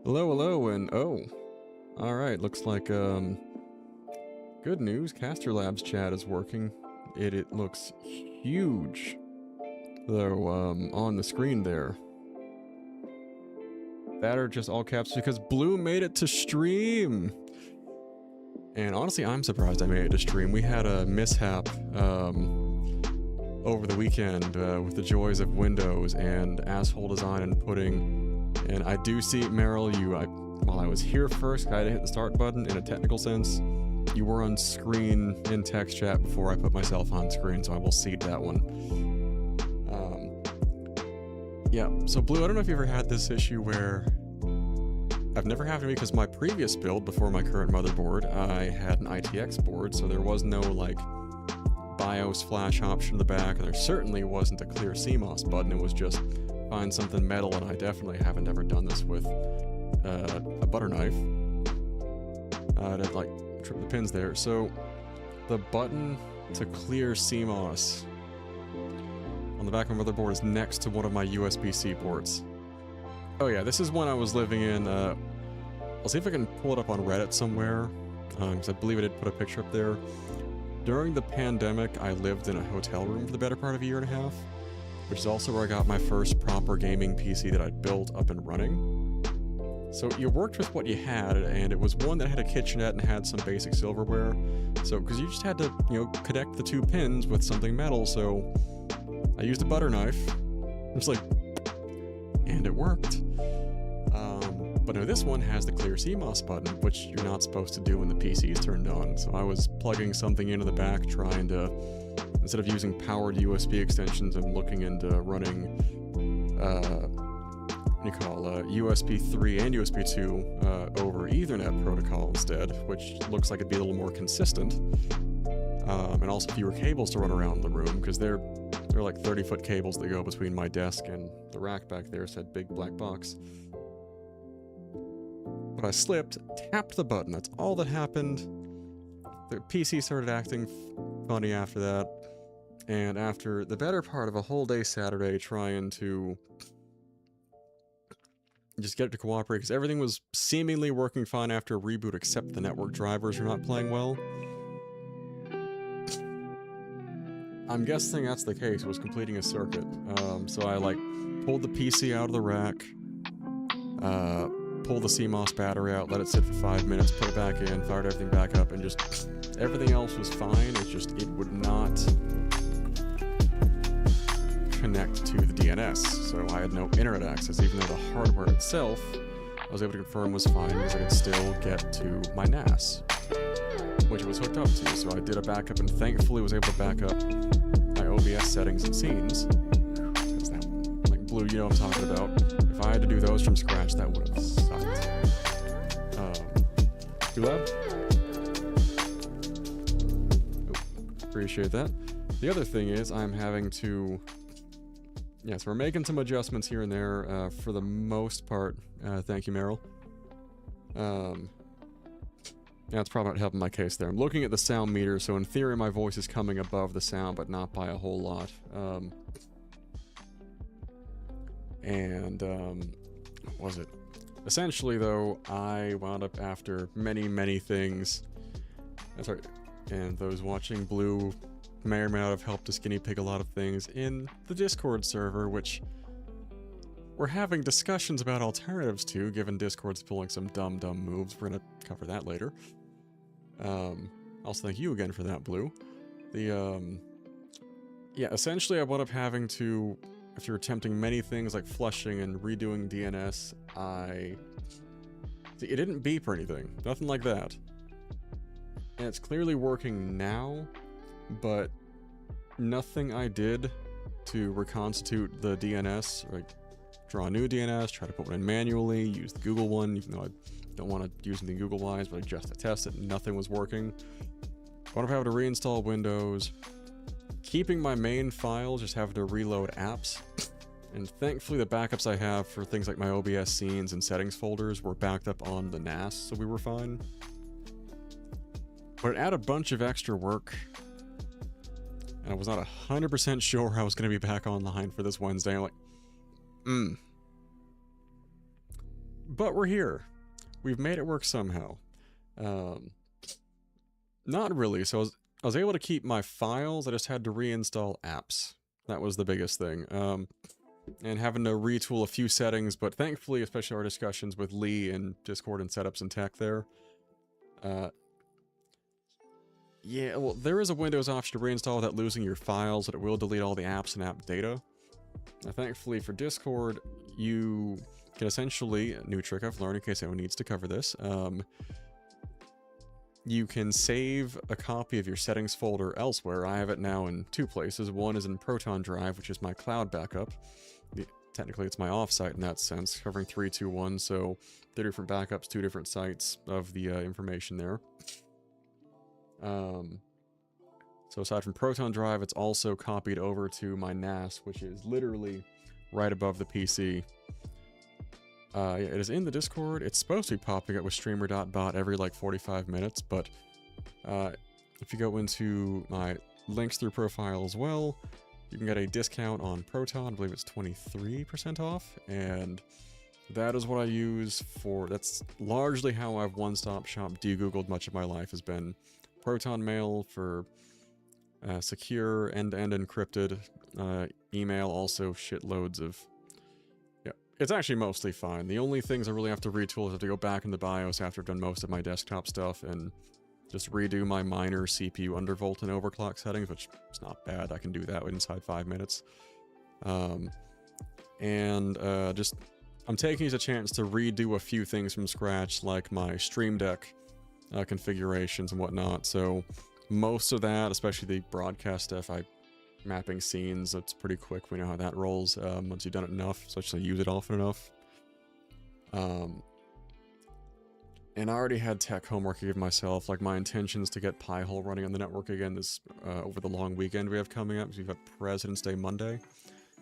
Hello, hello, and oh. Alright, looks like, good news. Caster Labs chat is working. It looks huge, though, on the screen there. That are just all caps because Blue made it to stream! And honestly, I'm surprised I made it to stream. We had a mishap, over the weekend, with the joys of Windows and asshole design and pudding. And I do see, Meryl, while I was here first, I had to hit the start button in a technical sense. You were on screen in text chat before I put myself on screen, so I will cede that one. Yeah, so Blue, I don't know if you ever had this issue where... I've never had it because my previous build, before my current motherboard, I had an ITX board, so there was no, like, BIOS flash option in the back, and there certainly wasn't a clear CMOS button. It was just find something metal, and I definitely haven't ever done this with a butter knife. To, like, trip the pins there. So, the button to clear CMOS on the back of my motherboard is next to one of my USB-C ports. Oh yeah, this is when I was living in, I'll see if I can pull it up on Reddit somewhere, because I believe I did put a picture up there. During the pandemic, I lived in a hotel room for the better part of a year and a half, which is also where I got my first proper gaming PC that I'd built up and running. So you worked with what you had, and it was one that had a kitchenette and had some basic silverware. So, because you just had to, connect the two pins with something metal, so I used a butter knife. It's like, and it worked. But no, this one has the clear CMOS button, which you're not supposed to do when the PC is turned on. So I was plugging something into the back, trying to, instead of using powered USB extensions, I'm looking into running, USB 3 and USB 2 over Ethernet protocol instead, which looks like it'd be a little more consistent. And also fewer cables to run around the room, because they're like 30-foot cables that go between my desk and the rack back there, said big black box. But I slipped, tapped the button, that's all that happened. The PC started acting funny after that, and after the better part of a whole day Saturday trying to just get it to cooperate, because everything was seemingly working fine after a reboot except the network drivers are not playing well. I'm guessing that's the case, it was completing a circuit. So I pulled the PC out of the rack, pulled the CMOS battery out, let it sit for 5 minutes, put it back in, fired everything back up, and just everything else was fine. It's just it would not connect to the DNS, so I had no internet access, even though the hardware itself I was able to confirm was fine because I could still get to my NAS, which it was hooked up to. So I did a backup and thankfully was able to back up my OBS settings and scenes. That, like Blue, you know what I'm talking about. If I had to do those from scratch, that would have sucked. Too loud? Oh, appreciate that. The other thing is I'm having to... Yeah, so we're making some adjustments here and there, for the most part. Thank you, Meryl. Yeah, it's probably not helping my case there. I'm looking at the sound meter, so in theory my voice is coming above the sound, but not by a whole lot. What was it? Essentially, though, I wound up after many, many things. Sorry, and those watching Blue may or may not have helped us guinea pig a lot of things in the Discord server, which we're having discussions about alternatives to, given Discord's pulling some dumb moves. We're gonna cover that later. Also thank you again for that, Blue. Yeah, essentially I wound up having to, after attempting many things like flushing and redoing DNS, See, it didn't beep or anything. Nothing like that. And it's clearly working now, but nothing I did to reconstitute the DNS, like draw a new DNS, try to put one in manually, use the Google one, even though I don't want to use anything Google-wise, but just to test it, nothing was working. I wound up having to reinstall Windows, keeping my main files, just having to reload apps, and thankfully the backups I have for things like my OBS scenes and settings folders were backed up on the NAS, so we were fine. But it added a bunch of extra work, and I was not 100% sure I was going to be back online for this Wednesday. I'm like, But we're here. We've made it work somehow. Not really. So I was able to keep my files. I just had to reinstall apps. That was the biggest thing. And having to retool a few settings, but thankfully, especially our discussions with Lee and Discord and setups and tech there. Yeah, well, there is a Windows option to reinstall without losing your files, but it will delete all the apps and app data. Thankfully for Discord, you can essentially, a new trick I've learned in case anyone needs to cover this, you can save a copy of your settings folder elsewhere. I have it now in 2 places. One is in Proton Drive, which is my cloud backup. Technically, it's my offsite in that sense, covering 3, 2, 1, so 3 different backups, 2 different sites of the information there. So aside from Proton Drive, it's also copied over to my NAS, which is literally right above the PC. Yeah, it is in the Discord. It's supposed to be popping up with streamer.bot every like 45 minutes, but if you go into my links through profile as well, you can get a discount on Proton. I believe it's 23% off, and that is what I use for... That's largely how I've one-stop shop de-googled much of my life, has been Proton Mail for secure, end-to-end encrypted, email, also shitloads of... Yeah, it's actually mostly fine. The only things I really have to retool is I have to go back in the BIOS after I've done most of my desktop stuff and just redo my minor CPU undervolt and overclock settings, which is not bad. I can do that inside 5 minutes. Just... I'm taking as a chance to redo a few things from scratch, like my Stream Deck configurations and whatnot. So most of that, especially the broadcast stuff, mapping scenes, that's pretty quick. We know how that rolls once you've done it enough, especially use it often enough. And I already had tech homework to give myself, like my intentions to get Pi-hole running on the network again this over the long weekend we have coming up, because we've got President's Day Monday,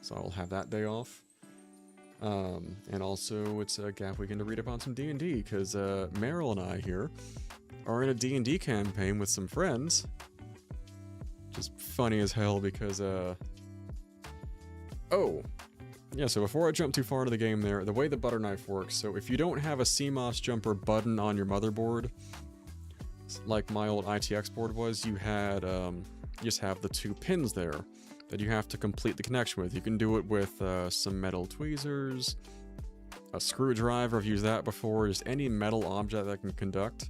so I'll have that day off. And also it's a gap weekend to read up on some D&D, because Meryl and I here are in a D&D campaign with some friends, which is funny as hell because, oh, yeah, so before I jump too far into the game there, the way the butter knife works, so if you don't have a CMOS jumper button on your motherboard, like my old ITX board was, you had, you just have the 2 pins there that you have to complete the connection with. You can do it with some metal tweezers, a screwdriver, I've used that before, just any metal object that can conduct.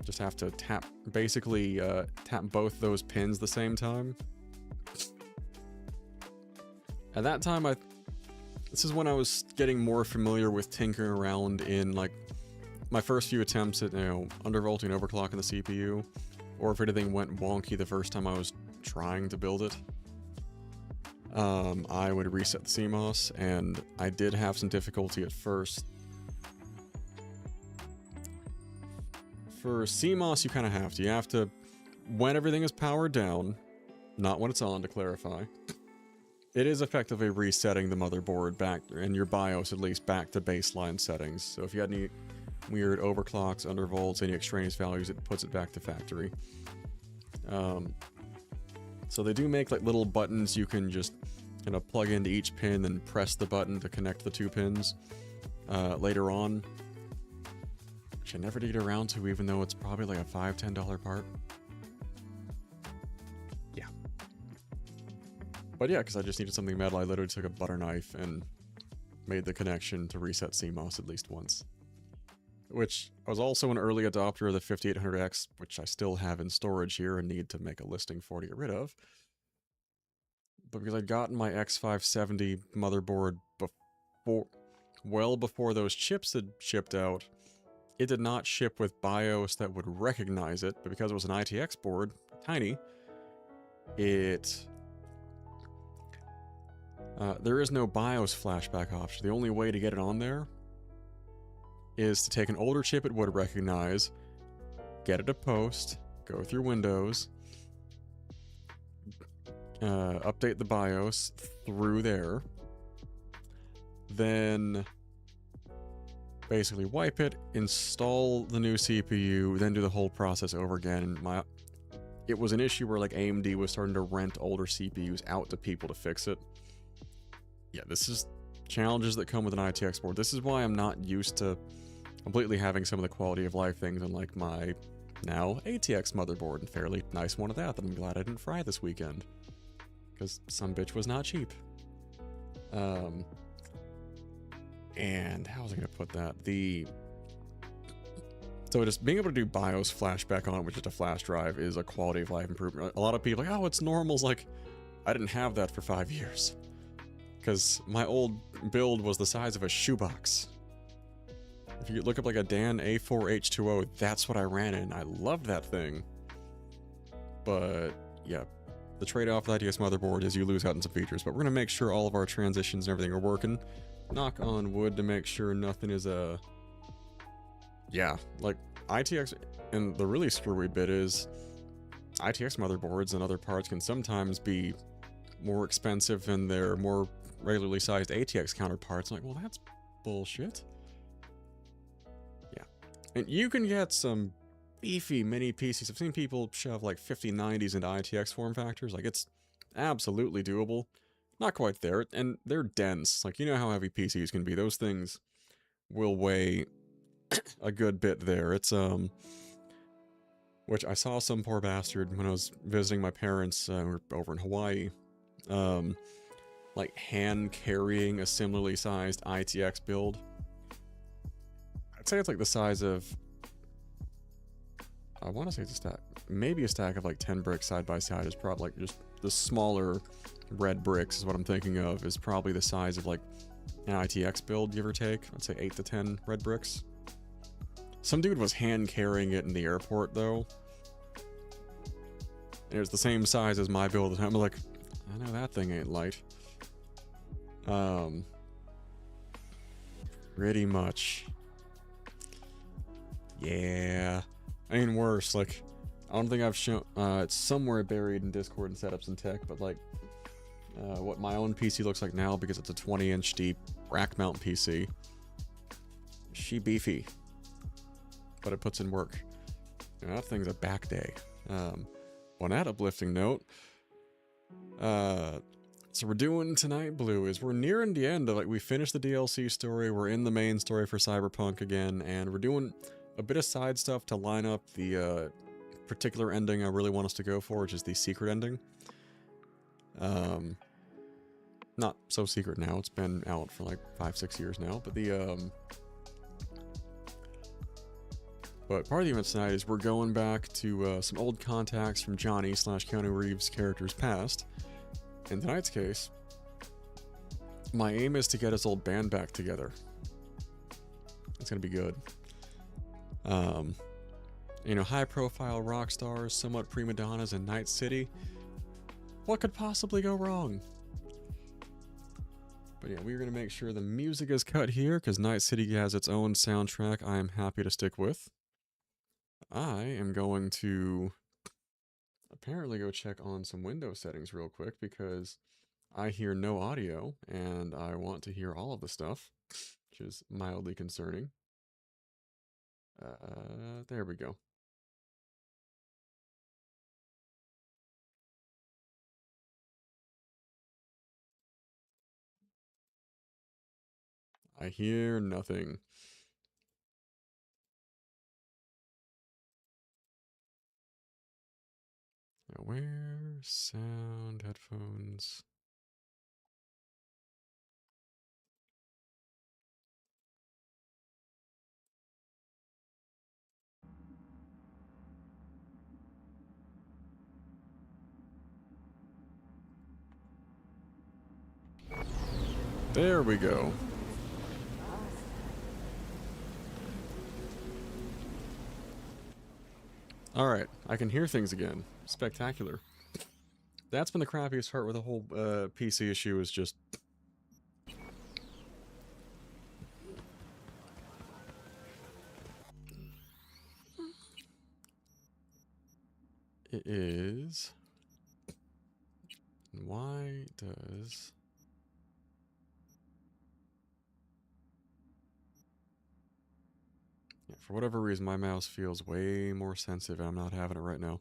Just have to tap both those pins at the same time. At that time, this is when I was getting more familiar with tinkering around in, like, my first few attempts at, undervolting and overclocking the CPU, or if anything went wonky the first time I was trying to build it. I would reset the CMOS, and I did have some difficulty at first. For CMOS, you kind of have to. You have to, when everything is powered down, not when it's on, to clarify, it is effectively resetting the motherboard back, and your BIOS at least, back to baseline settings. So if you had any weird overclocks, undervolts, any extraneous values, it puts it back to factory. So they do make like little buttons you can just plug into each pin and press the button to connect the 2 pins later on. Which I never did get around to, even though it's probably like a $5, $10 part. Yeah. But yeah, because I just needed something metal, I literally took a butter knife and made the connection to reset CMOS at least once. Which, I was also an early adopter of the 5800X, which I still have in storage here and need to make a listing for to get rid of. But because I'd gotten my X570 motherboard well before those chips had shipped out, it did not ship with BIOS that would recognize it, but because it was an ITX board, tiny, there is no BIOS flashback option. The only way to get it on there is to take an older chip it would recognize, get it to post, go through Windows, update the BIOS through there, then basically wipe it, install the new CPU, then do the whole process over again. It was an issue where like AMD was starting to rent older CPUs out to people to fix it. Yeah, this is challenges that come with an ITX board. This is why I'm not used to completely having some of the quality of life things on like my now ATX motherboard, and fairly nice one at that I'm glad I didn't fry this weekend. Because some bitch was not cheap. And how was I going to put that? So just being able to do BIOS flashback on it with just a flash drive is a quality of life improvement. A lot of people are like, oh, it's normal. It's like, I didn't have that for 5 years. Because my old build was the size of a shoebox. If you look up like a Dan A4H2O, that's what I ran in. I loved that thing. But, yeah. The trade-off with ITX motherboard is you lose out on some features. But we're going to make sure all of our transitions and everything are working. Knock on wood to make sure nothing is yeah, like ITX, and the really screwy bit is ITX motherboards and other parts can sometimes be more expensive than their more regularly sized ATX counterparts. I'm like, well, that's bullshit. Yeah. And you can get some beefy mini PCs. I've seen people shove like 5090s into ITX form factors. Like, it's absolutely doable. Not quite there, and they're dense. Like, you know how heavy PCs can be. Those things will weigh a good bit there. It's, which I saw some poor bastard when I was visiting my parents over in Hawaii, like hand carrying a similarly sized ITX build. I'd say it's like the size of, I want to say it's a stack, maybe a stack of like 10 bricks side by side is probably like just the smaller red bricks is what I'm thinking of, is probably the size of like an ITX build, give or take. I'd say 8 to 10 red bricks. Some dude was hand carrying it in the airport though. And it was the same size as my build, and I'm like, I know that thing ain't light. Pretty much. Yeah. I mean, worse, like, I don't think I've shown, it's somewhere buried in Discord and setups and tech, but like, what my own PC looks like now, because it's a 20-inch deep rack mount PC. She beefy. But it puts in work. You know, that thing's a back day. On that uplifting note, so we're doing tonight, Blue, is we're nearing the end of, like, we finished the DLC story, we're in the main story for Cyberpunk again, and we're doing a bit of side stuff to line up the particular ending I really want us to go for, which is the secret ending. Not so secret now, it's been out for like 5-6 years now, but But part of the event tonight is we're going back to some old contacts from Johnny/Keanu Reeves' characters past. In tonight's case, my aim is to get his old band back together. It's gonna be good. You know, high-profile rock stars, somewhat prima donnas in Night City. What could possibly go wrong? But yeah, we're gonna make sure the music is cut here, because Night City has its own soundtrack I am happy to stick with. I am going to apparently go check on some Windows settings real quick, because I hear no audio, and I want to hear all of the stuff, which is mildly concerning. There we go. I hear nothing. Now, where? Sound, headphones. There we go. Alright, I can hear things again. Spectacular. That's been the crappiest part with the whole PC issue, is just... It is... Why does... Yeah, for whatever reason, my mouse feels way more sensitive, and I'm not having it right now.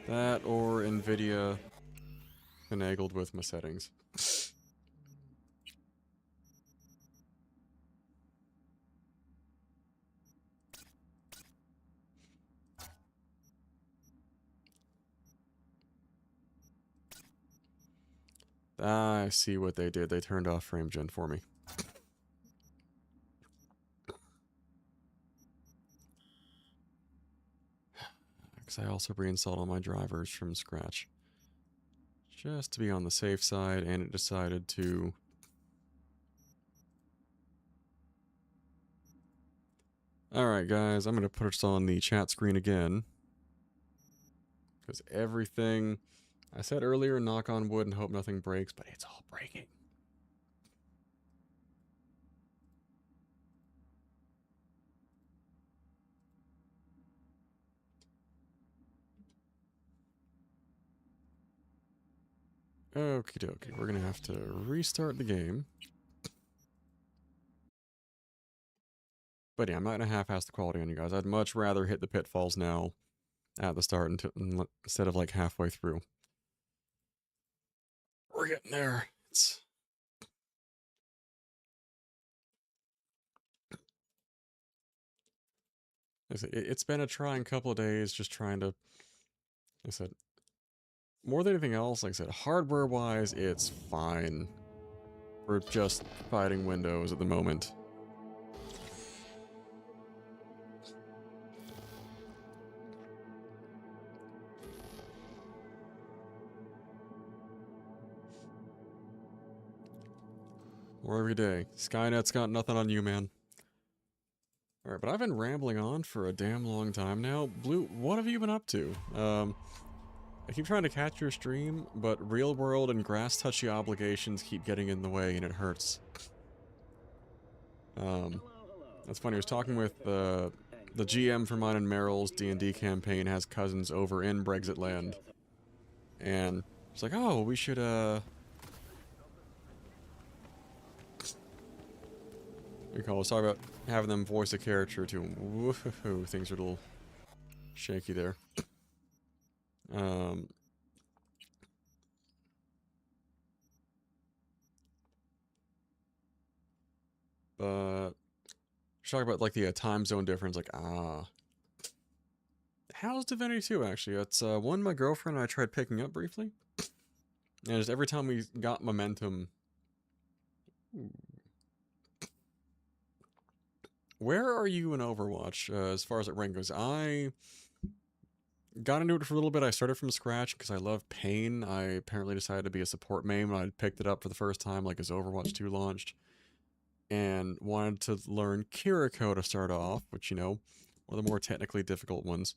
That or NVIDIA finagled with my settings. I see what they did. They turned off frame gen for me. Because I also reinstalled all my drivers from scratch. Just to be on the safe side, and it decided to... Alright guys, I'm going to put us on the chat screen again. Because everything... I said earlier, knock on wood and hope nothing breaks, but it's all breaking. Okie dokie, we're going to have to restart the game. But yeah, I'm not going to half-ass the quality on you guys. I'd much rather hit the pitfalls now at the start instead of like halfway through. We're getting there. It's been a trying couple of days just trying to, like I said, more than anything else, like I said, hardware-wise, it's fine. We're just fighting Windows at the moment. More every day. Skynet's got nothing on you, man. Alright, but I've been rambling on for a damn long time now. Blue, what have you been up to? I keep trying to catch your stream, but real world and grass touchy obligations keep getting in the way and it hurts. That's funny, I was talking with the GM for mine and Meryl's D&D campaign has cousins over in Brexit land. And it's like, oh, we should, sorry about having them voice a character to woohoo, things are a little shaky there. But talk about like the time zone difference, like how's Divinity 2 actually? It's one my girlfriend and I tried picking up briefly. And just every time we got momentum. Where are you in Overwatch as far as it rank goes? I got into it for a little bit. I started from scratch because I love Pain. I apparently decided to be a support main when I picked it up for the first time, like as Overwatch 2 launched. And wanted to learn Kiriko to start off, which, you know, one of the more technically difficult ones.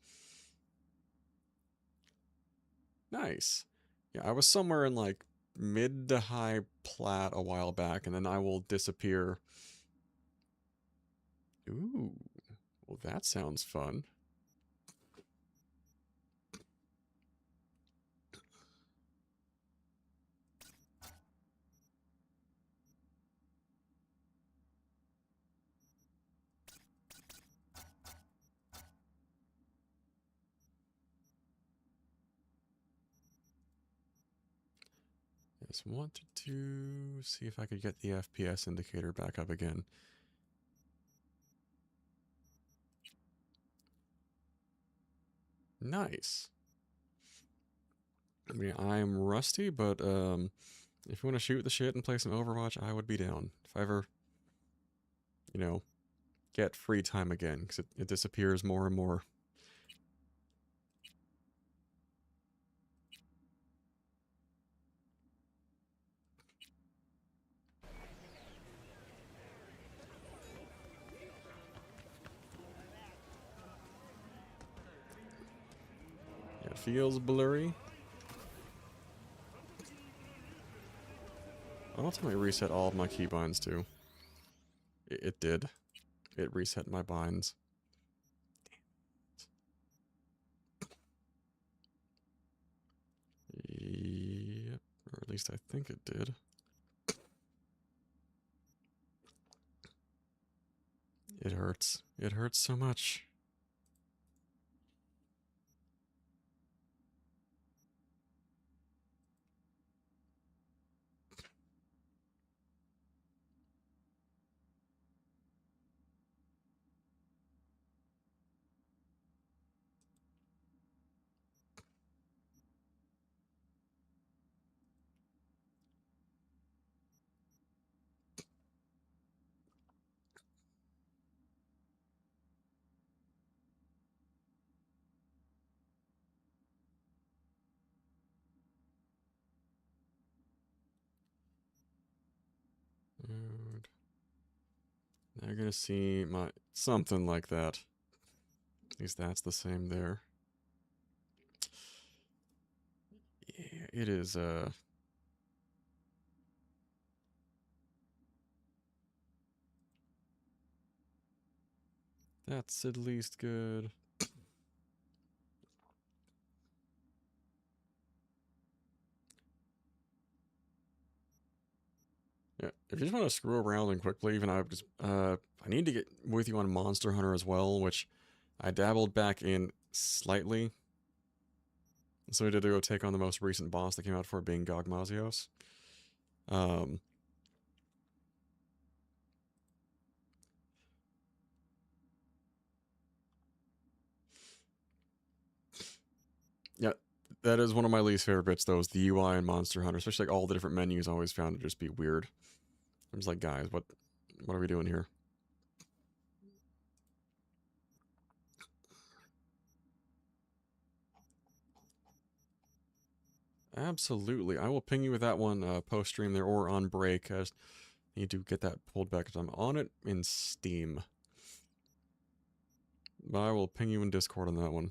Nice. Yeah, I was somewhere in like mid to high plat a while back, and then I will disappear. Ooh, well that sounds fun. Just wanted to see if I could get the FPS indicator back up again. Nice. I mean, I'm rusty, but if you want to shoot the shit and play some Overwatch, I would be down. If I ever, you know, get free time again, because it disappears more and more. It feels blurry. I don't tell me reset all of my keybinds too. It did. It reset my binds. Yep, or at least I think it did. It hurts. It hurts so much. You're gonna see my something like that. At least that's the same there. Yeah, it is that's at least good. Yeah, if you just want to screw around and quickly, even I need to get with you on Monster Hunter as well, which I dabbled back in slightly. So we did go take on the most recent boss that came out for it, being Gogmazios. Yeah, that is one of my least favorite bits, though, is the UI in Monster Hunter, especially like all the different menus. I always found to just be weird. I'm just like, guys, what are we doing here? Absolutely. I will ping you with that one post-stream there or on break. I just need to get that pulled back because I'm on it in Steam. But I will ping you in Discord on that one.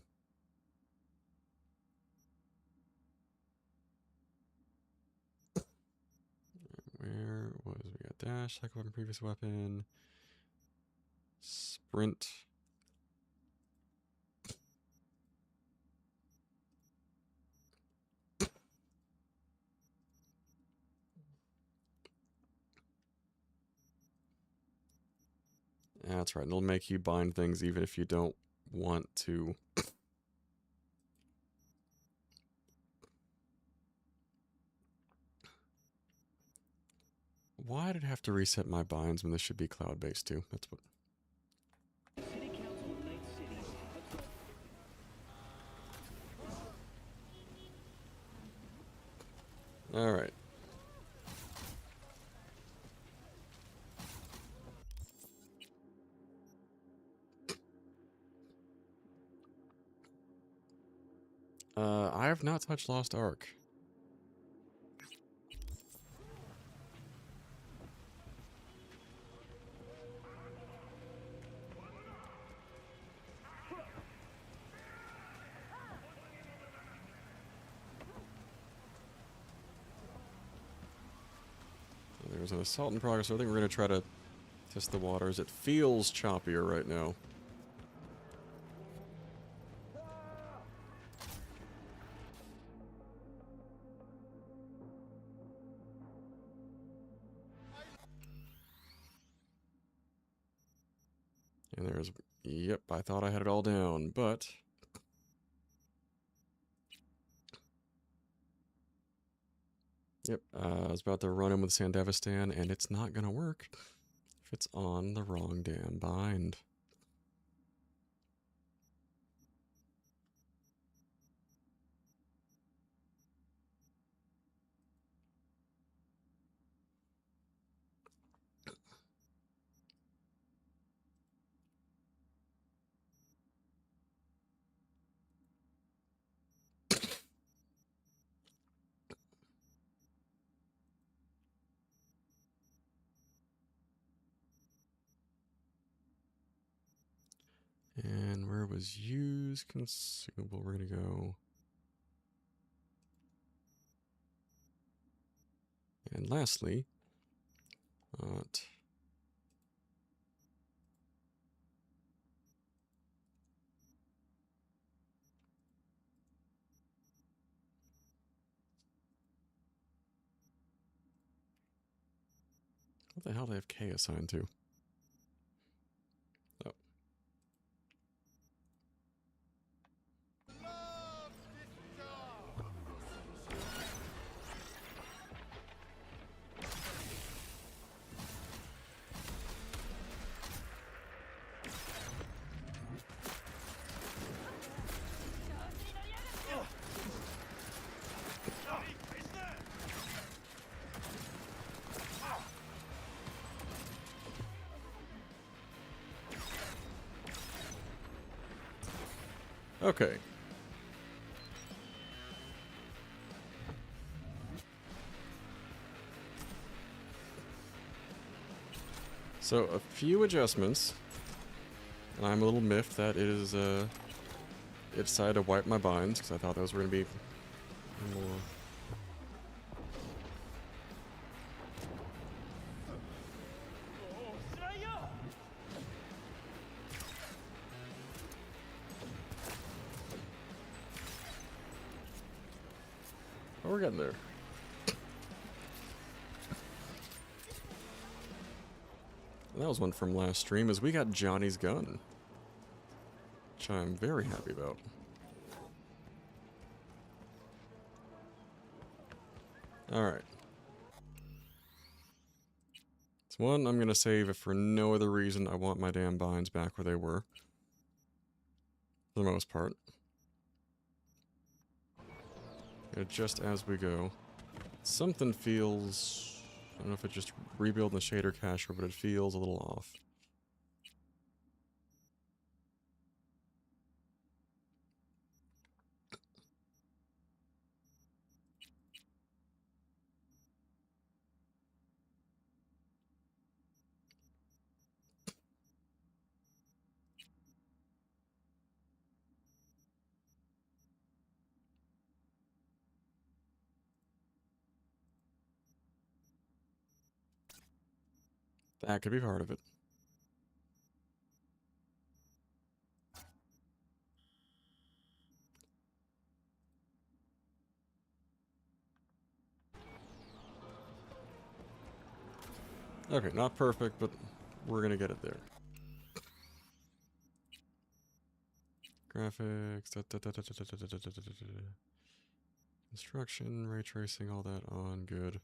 Where was we got dash, second weapon, previous weapon, sprint. That's right, it'll make you bind things even if you don't want to. Why did I have to reset my binds when this should be cloud-based too? That's what... Alright. I have not touched Lost Ark. There's an assault in progress, so I think we're going to try to test the waters. It feels choppier right now. And there's... Yep, I thought I had it all down, but... Yep, I was about to run in with Sandevistan, and it's not gonna work if it's on the wrong damn bind. And where was use consumable? We're gonna go. And lastly, what the hell do I have K assigned to? Oh. Okay. So, a few adjustments. I'm a little miffed that it is, it decided to wipe my binds, because I thought those were going to be more... Oh, we're getting there. And that was one from last stream, is we got Johnny's gun. Which I'm very happy about. Alright. This one I'm gonna save if for no other reason. I want my damn binds back where they were. For the most part. Just as we go. Something feels... I don't know if it's just rebuilding the shader cacher, but it feels a little off. That could be part of it. Okay, not perfect, but we're gonna get it there. Graphics, construction, ray tracing, all that on, good.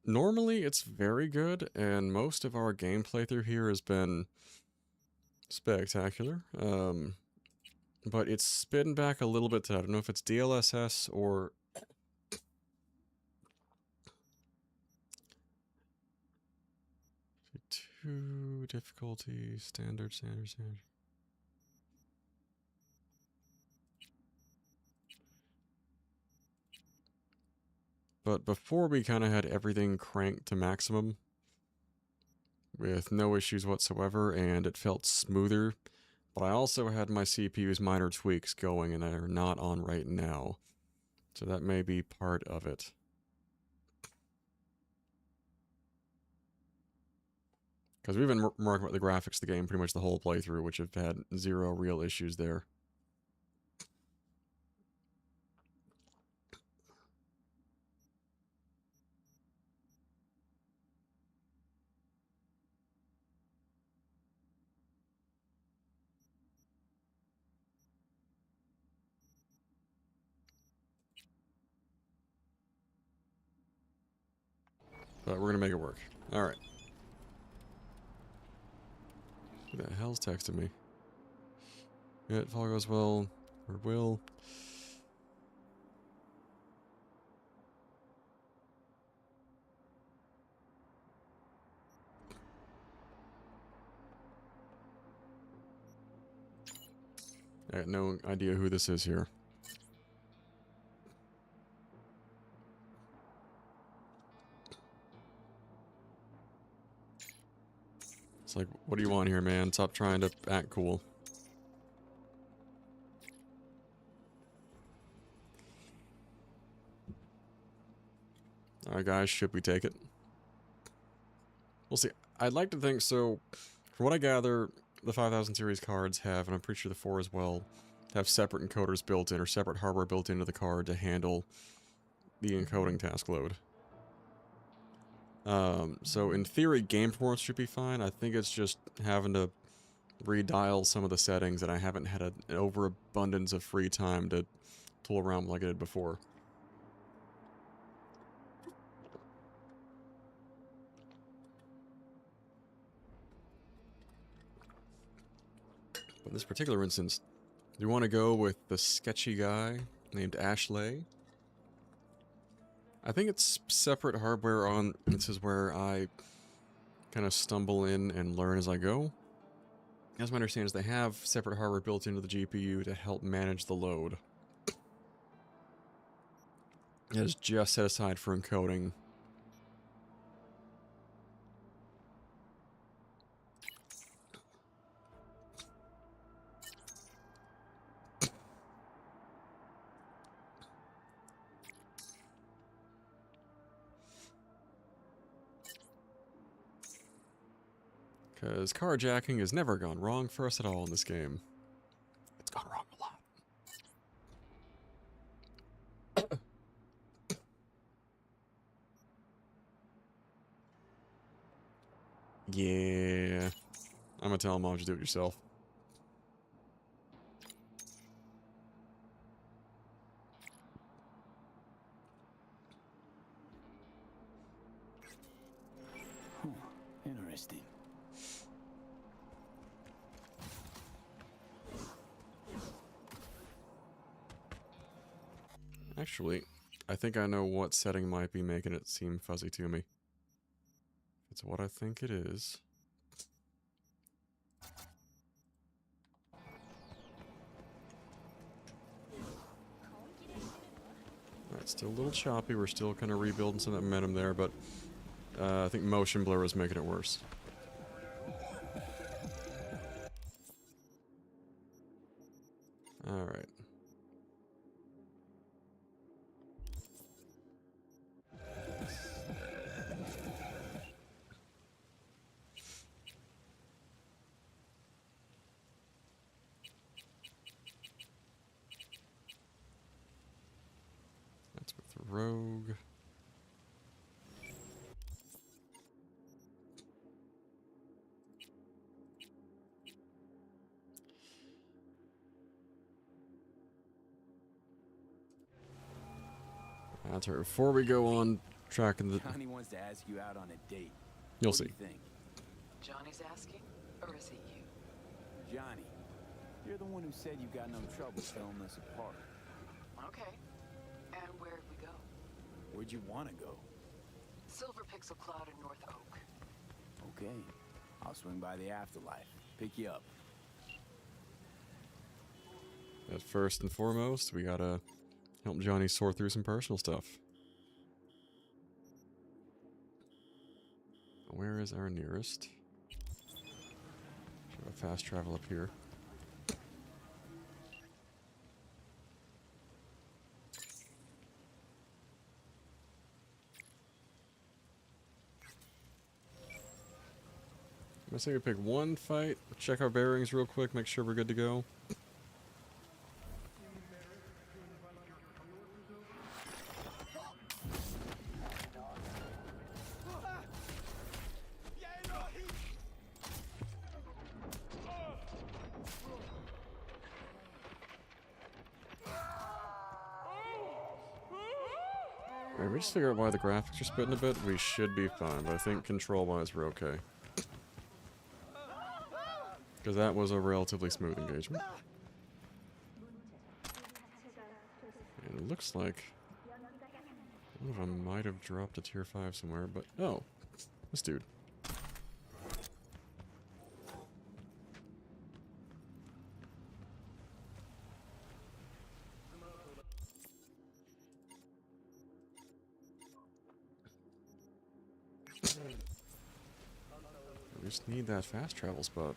Normally, it's very good, and most of our gameplay through here has been spectacular. But it's spin back a little bit today. I don't know if it's DLSS or... Two difficulty, standard. But before we kind of had everything cranked to maximum with no issues whatsoever, and it felt smoother. But I also had my CPU's minor tweaks going, and they're not on right now. So that may be part of it. Because we've been remarking about the graphics of the game pretty much the whole playthrough, which have had zero real issues there. But we're gonna make it work. Alright. Who the hell's texting me? Yeah, if all goes well, or will. I got no idea who this is here. It's like, what do you want here, man? Stop trying to act cool. Alright guys, should we take it? We'll see. I'd like to think so. From what I gather, the 5000 series cards have, and I'm pretty sure the 4 as well, have separate encoders built in, or separate hardware built into the card to handle the encoding task load. So in theory, game performance should be fine. I think it's just having to redial some of the settings, and I haven't had an overabundance of free time to tool around like I did before. But in this particular instance, do you want to go with the sketchy guy named Ashley? I think it's separate hardware on... This is where I kind of stumble in and learn as I go. As my understanding is they have separate hardware built into the GPU to help manage the load. It is just set aside for encoding. Because carjacking has never gone wrong for us at all in this game. It's gone wrong a lot. Yeah. I'm gonna tell Mom to do it yourself. Interesting. Actually, I think I know what setting might be making it seem fuzzy to me. It's what I think it is. Alright, still a little choppy. We're still kind of rebuilding some of that momentum there, but I think motion blur is making it worse. Alright. That's with the rogue. That's right. Before we go on tracking the... Johnny wants to ask you out on a date. You'll What see. do you think? Johnny's asking, or is it you? Johnny, you're the one who said you got no trouble telling us apart. Okay. And where'd we go? Where'd you want to go? Silver Pixel Cloud in North Oak. Okay, I'll swing by the afterlife. Pick you up. But first and foremost, we gotta help Johnny sort through some personal stuff. Where is our nearest? Should have fast travel up here. I'm gonna say we pick one fight, check our bearings real quick, make sure we're good to go. Alright, we just figure out why the graphics are spitting a bit. We should be fine, but I think control-wise we're okay. Because that was a relatively smooth engagement. And it looks like one of them might have dropped a tier 5 somewhere, but... Oh! This dude. We just need that fast travel spot.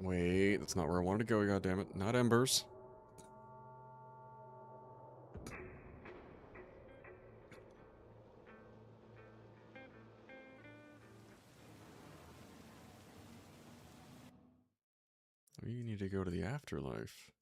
Wait, that's not where I wanted to go, goddammit. Not embers. We need to go to the afterlife.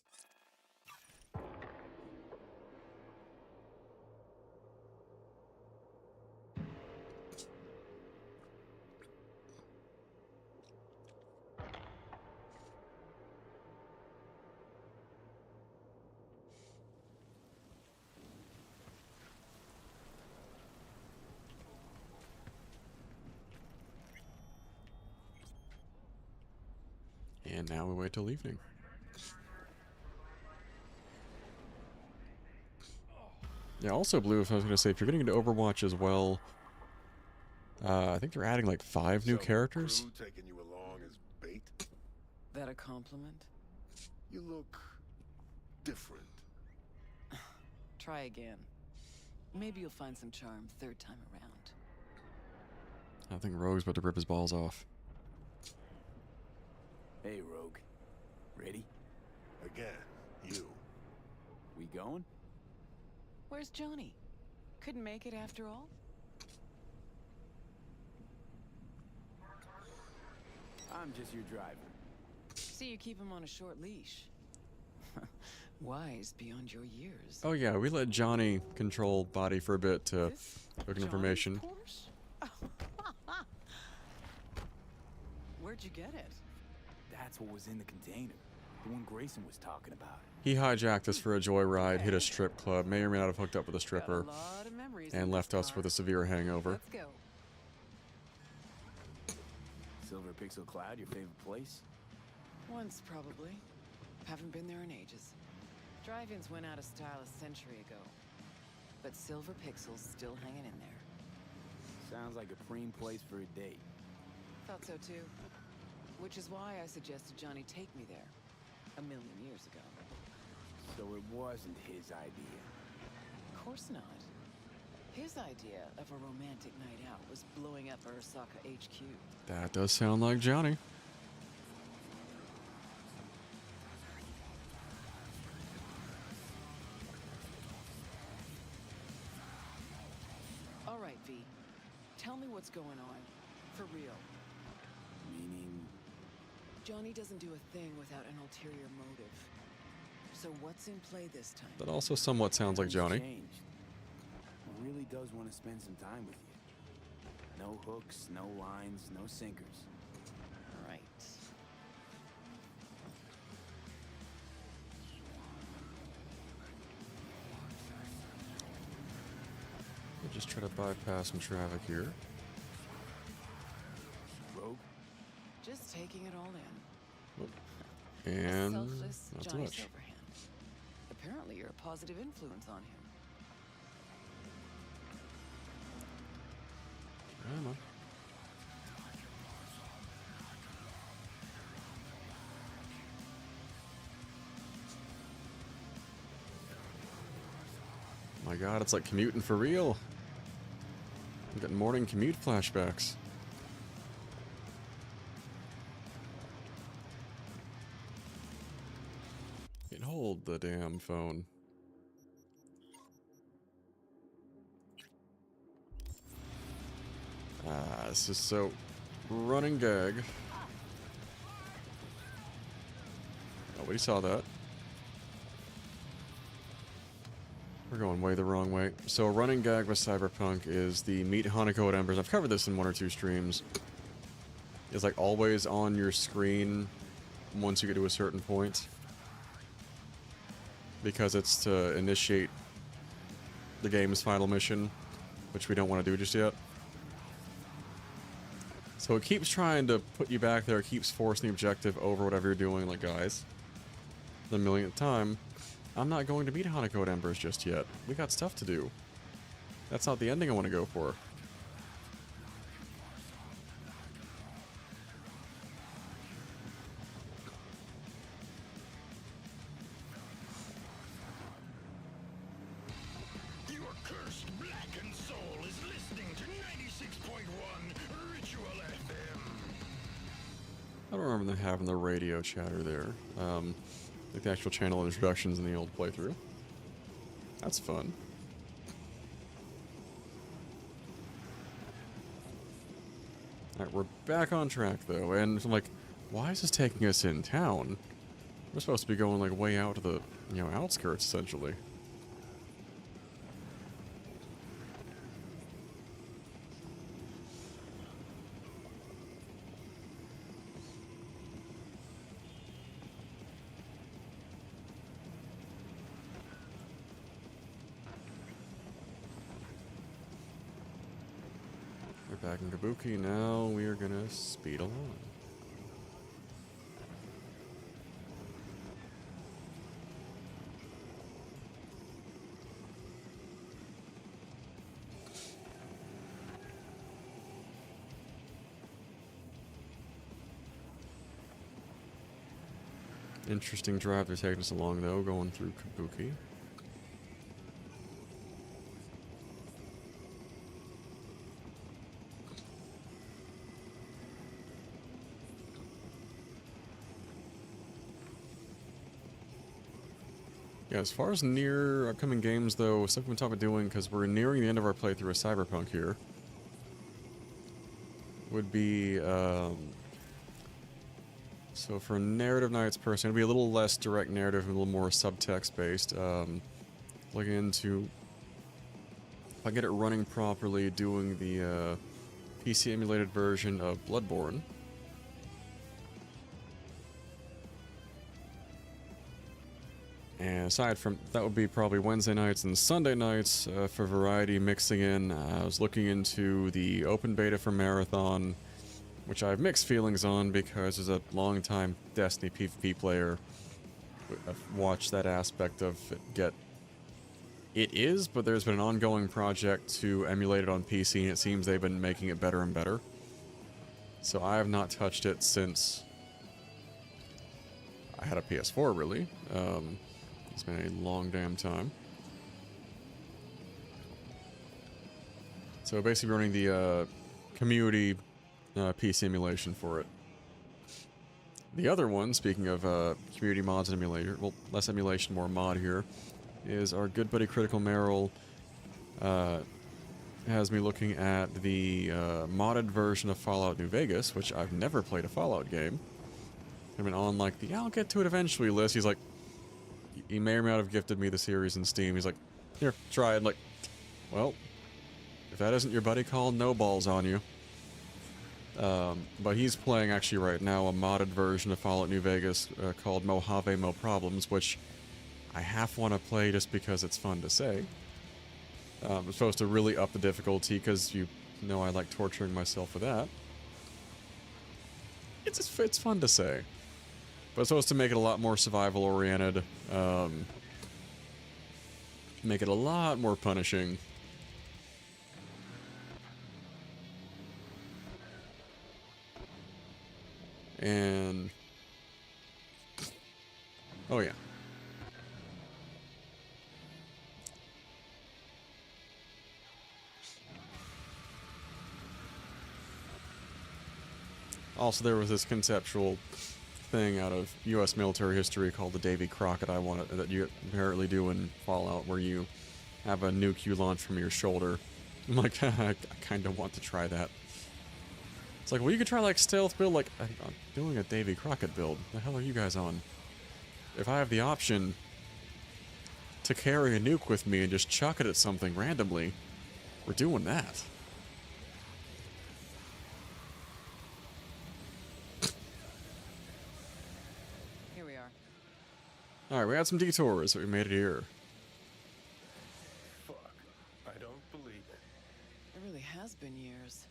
And now we wait till evening. Yeah, also, Blue, if I was going to say, if you're getting into Overwatch as well, I think they're adding like 5 new characters. Crew taking you along as bait? That a compliment? You look different. Try again. Maybe you'll find some charm third time around. I think Rogue's about to rip his balls off. Hey, Rogue. Ready? Again, you. We going? Where's Johnny? Couldn't make it after all? I'm just your driver. See, you keep him on a short leash. Wise beyond your years. Oh yeah, we let Johnny control body for a bit to This look at Johnny's information. Porsche? Where'd you get it? That's what was in the container. The one Grayson was talking about. He hijacked us for a joyride, hit a strip club, may or may not have hooked up with a stripper, Got a lot of memories and in left this us car. with a severe hangover. Let's go. Silver Pixel Cloud, your favorite place? Once, probably. Haven't been there in ages. Drive-ins went out of style a century ago. But Silver Pixel's still hanging in there. Sounds like a preem place for a date. Thought so too. Which is why I suggested Johnny take me there. 1,000,000 years ago. So it wasn't his idea. Of course not. His idea of a romantic night out was blowing up Arasaka HQ. That does sound like Johnny. All right, V. Tell me what's going on. For real. Meaning, Johnny doesn't do a thing without an ulterior motive. So what's in play this time? That also somewhat sounds like things Johnny. changed. He really does want to spend some time with you. No hooks, no lines, no sinkers. Right. We'll just try to bypass some traffic here. Rogue? Just taking it all in. And Selfless not too Johnny much. Silverhand. Apparently you're a positive influence on him. Come on. My god, it's like commuting for real. I'm getting morning commute flashbacks. Can't hold the damn phone. Ah, this is so running gag. Nobody saw that. We're going way the wrong way. So a running gag with Cyberpunk is the meet Hanako at Embers. I've covered this in 1 or 2 streams. It's like always on your screen once you get to a certain point. Because it's to initiate the game's final mission, which we don't want to do just yet. So it keeps trying to put you back there, it keeps forcing the objective over whatever you're doing, like guys. The millionth time, I'm not going to beat Hanako at Embers just yet. We got stuff to do. That's not the ending I want to go for. Your cursed blackened soul is listening to 96.1 Ritual FM. I don't remember them having the radio chatter there. Like the actual channel introductions in the old playthrough. That's fun. Alright, we're back on track though, and I'm like, why is this taking us in town? We're supposed to be going like way out to the, outskirts essentially. We're back in Kabuki, now we are gonna speed along. Interesting drive they're taking us along, though, going through Kabuki. Yeah, as far as near upcoming games, though, something we're talking about doing, because we're nearing the end of our playthrough of Cyberpunk here, would be, so for narrative nights person, it'd be a little less direct narrative and a little more subtext based. Looking into, if I get it running properly, doing the PC emulated version of Bloodborne. And aside from that, would be probably Wednesday nights and Sunday nights for variety mixing in. I was looking into the open beta for Marathon, which I have mixed feelings on because as a longtime Destiny PvP player, I've watched that aspect of it get... It is, but there's been an ongoing project to emulate it on PC, and it seems they've been making it better and better. So I have not touched it since I had a PS4, really. It's been a long damn time. So basically running the community PC emulation for it. The other one, speaking of community mods and emulator, well, less emulation, more mod here, is our good buddy Critical Merrill has me looking at the modded version of Fallout New Vegas, which I've never played a Fallout game. I've been on like the I'll get to it eventually list. He's like, he may or may not have gifted me the series in Steam. He's like, here, try it. I'm like, well, if that isn't your buddy called no balls on you. But he's playing actually right now a modded version of Fallout New Vegas called Mojave Mo Problems, which I half want to play just because it's fun to say. I'm supposed to really up the difficulty because you know I like torturing myself with that. It's fun to say. But it's supposed to make it a lot more survival oriented, make it a lot more punishing. And oh yeah. Also, there was this conceptual thing out of U.S. military history called the Davy Crockett that you apparently do in Fallout, where you have a nuke you launch from your shoulder. I'm like, I kind of want to try that. It's like, well, you could try like stealth build. Like, I'm doing a Davy Crockett build. The hell are you guys on? If I have the option to carry a nuke with me and just chuck it at something randomly, we're doing that. Alright, we had some detours, but we made it here. Fuck. I don't believe it. It really has been years.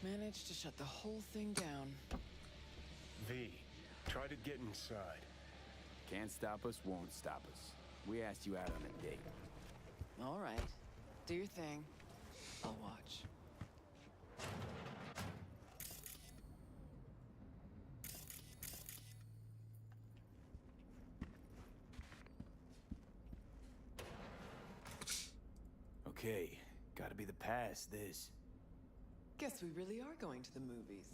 Managed to shut the whole thing down. V, try to get inside. Can't stop us, won't stop us. We asked you out on a date. All right. Do your thing. I'll watch. Okay, gotta be the past, this. Guess we really are going to the movies.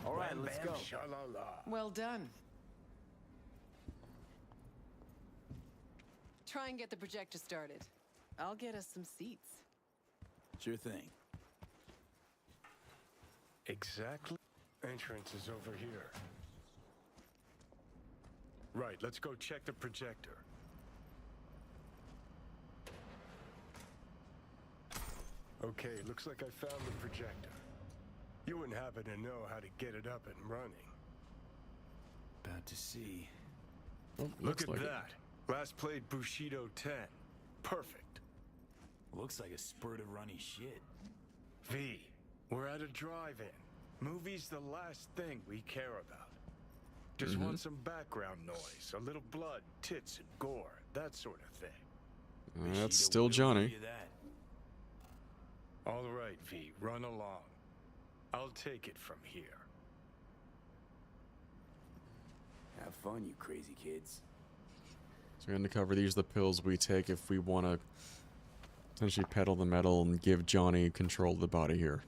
All right, Bam, let's bam, go. sha-la-la. Well done. Try and get the projector started. I'll get us some seats. Sure thing. Exactly. Entrance is over here. Right, let's go check the projector. Okay, looks like I found the projector. You wouldn't happen to know how to get it up and running. About to see. Oh, Look at like that. Last played Bushido 10. Perfect. Looks like a spurt of runny shit. V, we're at a drive-in. Movie's the last thing we care about. Just want some background noise, a little blood, tits, and gore, that sort of thing. That's Bushido still will Johnny. give you that. All right, V, run along. I'll take it from here. Have fun, you crazy kids. So undercover, these are the pills we take if we want to essentially pedal the metal and give Johnny control of the body here.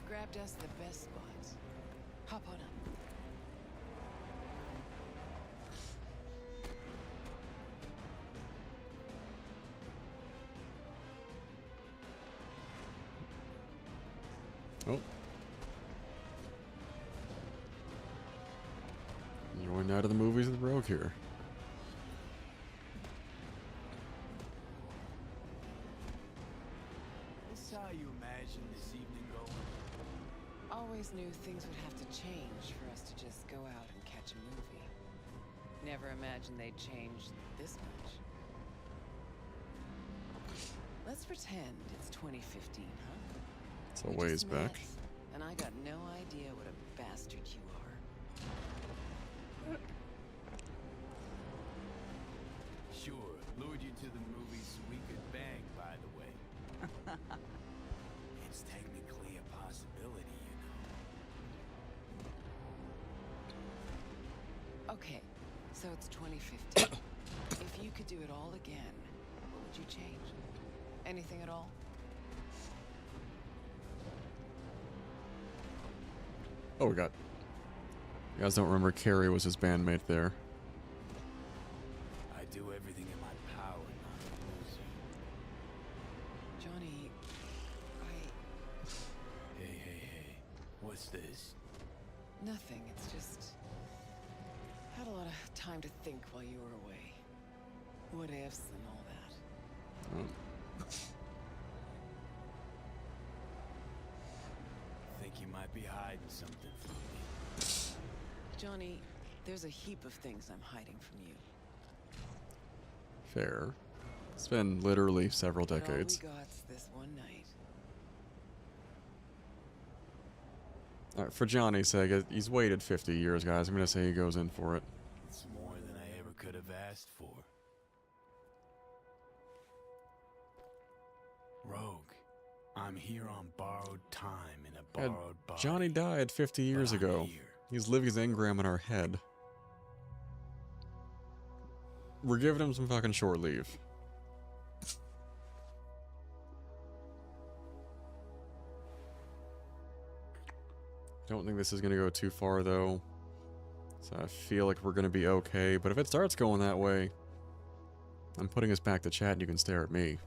Grabbed us the best spots. Hop on up. Oh. Going out of the movies with Rogue here. This how you imagine this evening going? Always knew things would have to change for us to just go out and catch a movie. Never imagined they'd change this much. Let's pretend it's 2015, huh? It's a We ways just back. met, and I got no idea what a bastard you are. Sure, lured you to the movies so we could bang, by the way. It's technically a possibility, you know. Okay, so it's 2015. If you could do it all again, what would you change? Anything at all? Oh, we got. You guys don't remember Carrie was his bandmate there. I do everything in my power not to lose you. Johnny, Hey. What's this? nothing. It's just... had a lot of time to think while you were away. What ifs and all that. Oh. Think you might be hiding something from me. Johnny, there's a heap of things I'm hiding from you. Fair. It's been literally several But decades. all we got's this one night. Alright, for Johnny's sake, he's waited 50 years, guys. I'm gonna say he goes in for it. It's more than I ever could have asked for. Rogue, I'm here on borrowed time in a God, borrowed body. Johnny died 50 years But I'm ago. here. He's living his engram in our head. We're giving him some fucking short leave. Don't think this is gonna go too far though. So I feel like we're gonna be okay. But if it starts going that way, I'm putting us back to chat and you can stare at me.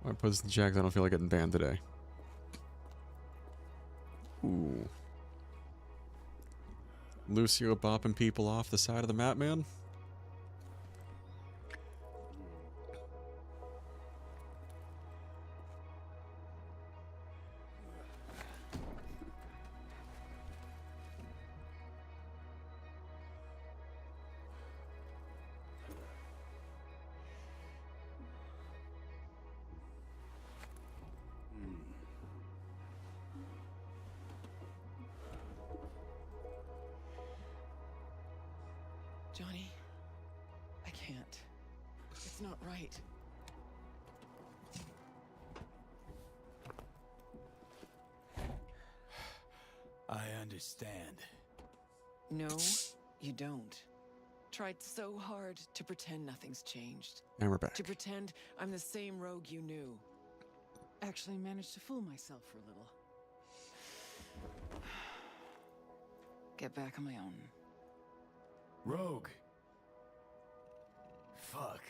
I put this in chat 'cause I don't feel like getting banned today. Ooh. Lucio bopping people off the side of the map, man. Johnny, I can't. It's not right. I understand. No, you don't. Tried so hard to pretend nothing's changed. And we're back. To pretend I'm the same Rogue you knew. Actually managed to fool myself for a little. Get back on my own. Rogue. Fuck.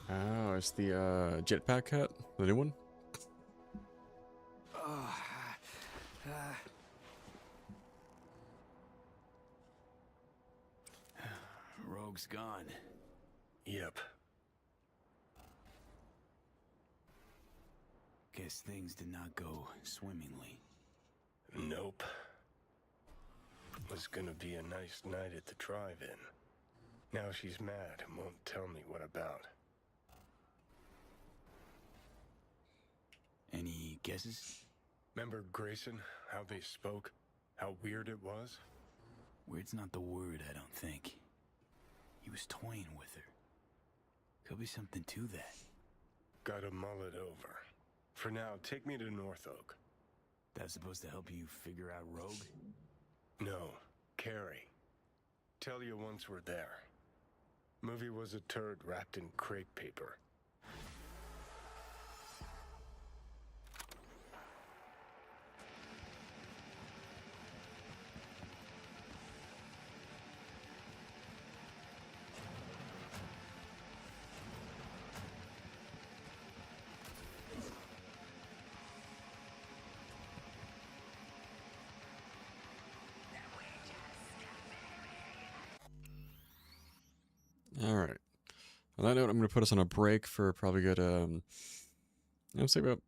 Oh, it's the jetpack cut? The new one? Rogue's gone. Yep. Guess things did not go swimmingly. Nope. Was gonna be a nice night at the drive-in. Now she's mad and won't tell me what about. Any guesses? Remember Grayson? How they spoke? How weird it was? Weird's not the word, I don't think. He was toying with her. Could be something to that. Gotta mull it over. For now, take me to North Oak. That's supposed to help you figure out Rogue? No, Carrie. Tell you once we're there. Movie was a turd wrapped in crepe paper. All right. On that note, I'm going to put us on a break for probably good, I'd say about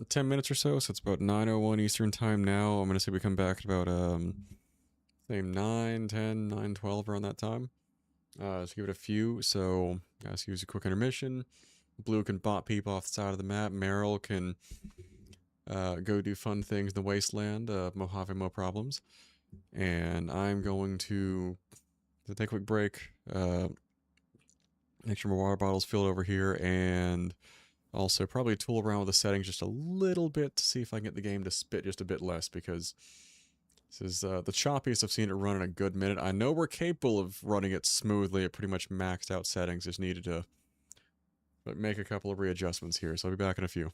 10 minutes or so. So it's about 9:01 Eastern time now. I'm going to say we come back at about, same 9, 10, 9, 12 around that time. Just give it a few. So, guys, use a quick intermission. Blue can bot people off the side of the map. Meryl can go do fun things in the wasteland of Mojave Mo problems. And I'm going to take a quick break. Make sure my water bottle's filled over here, and also probably tool around with the settings just a little bit to see if I can get the game to spit just a bit less, because this is the choppiest I've seen it run in a good minute. I know we're capable of running it smoothly at pretty much maxed out settings, just needed to make a couple of readjustments here, so I'll be back in a few.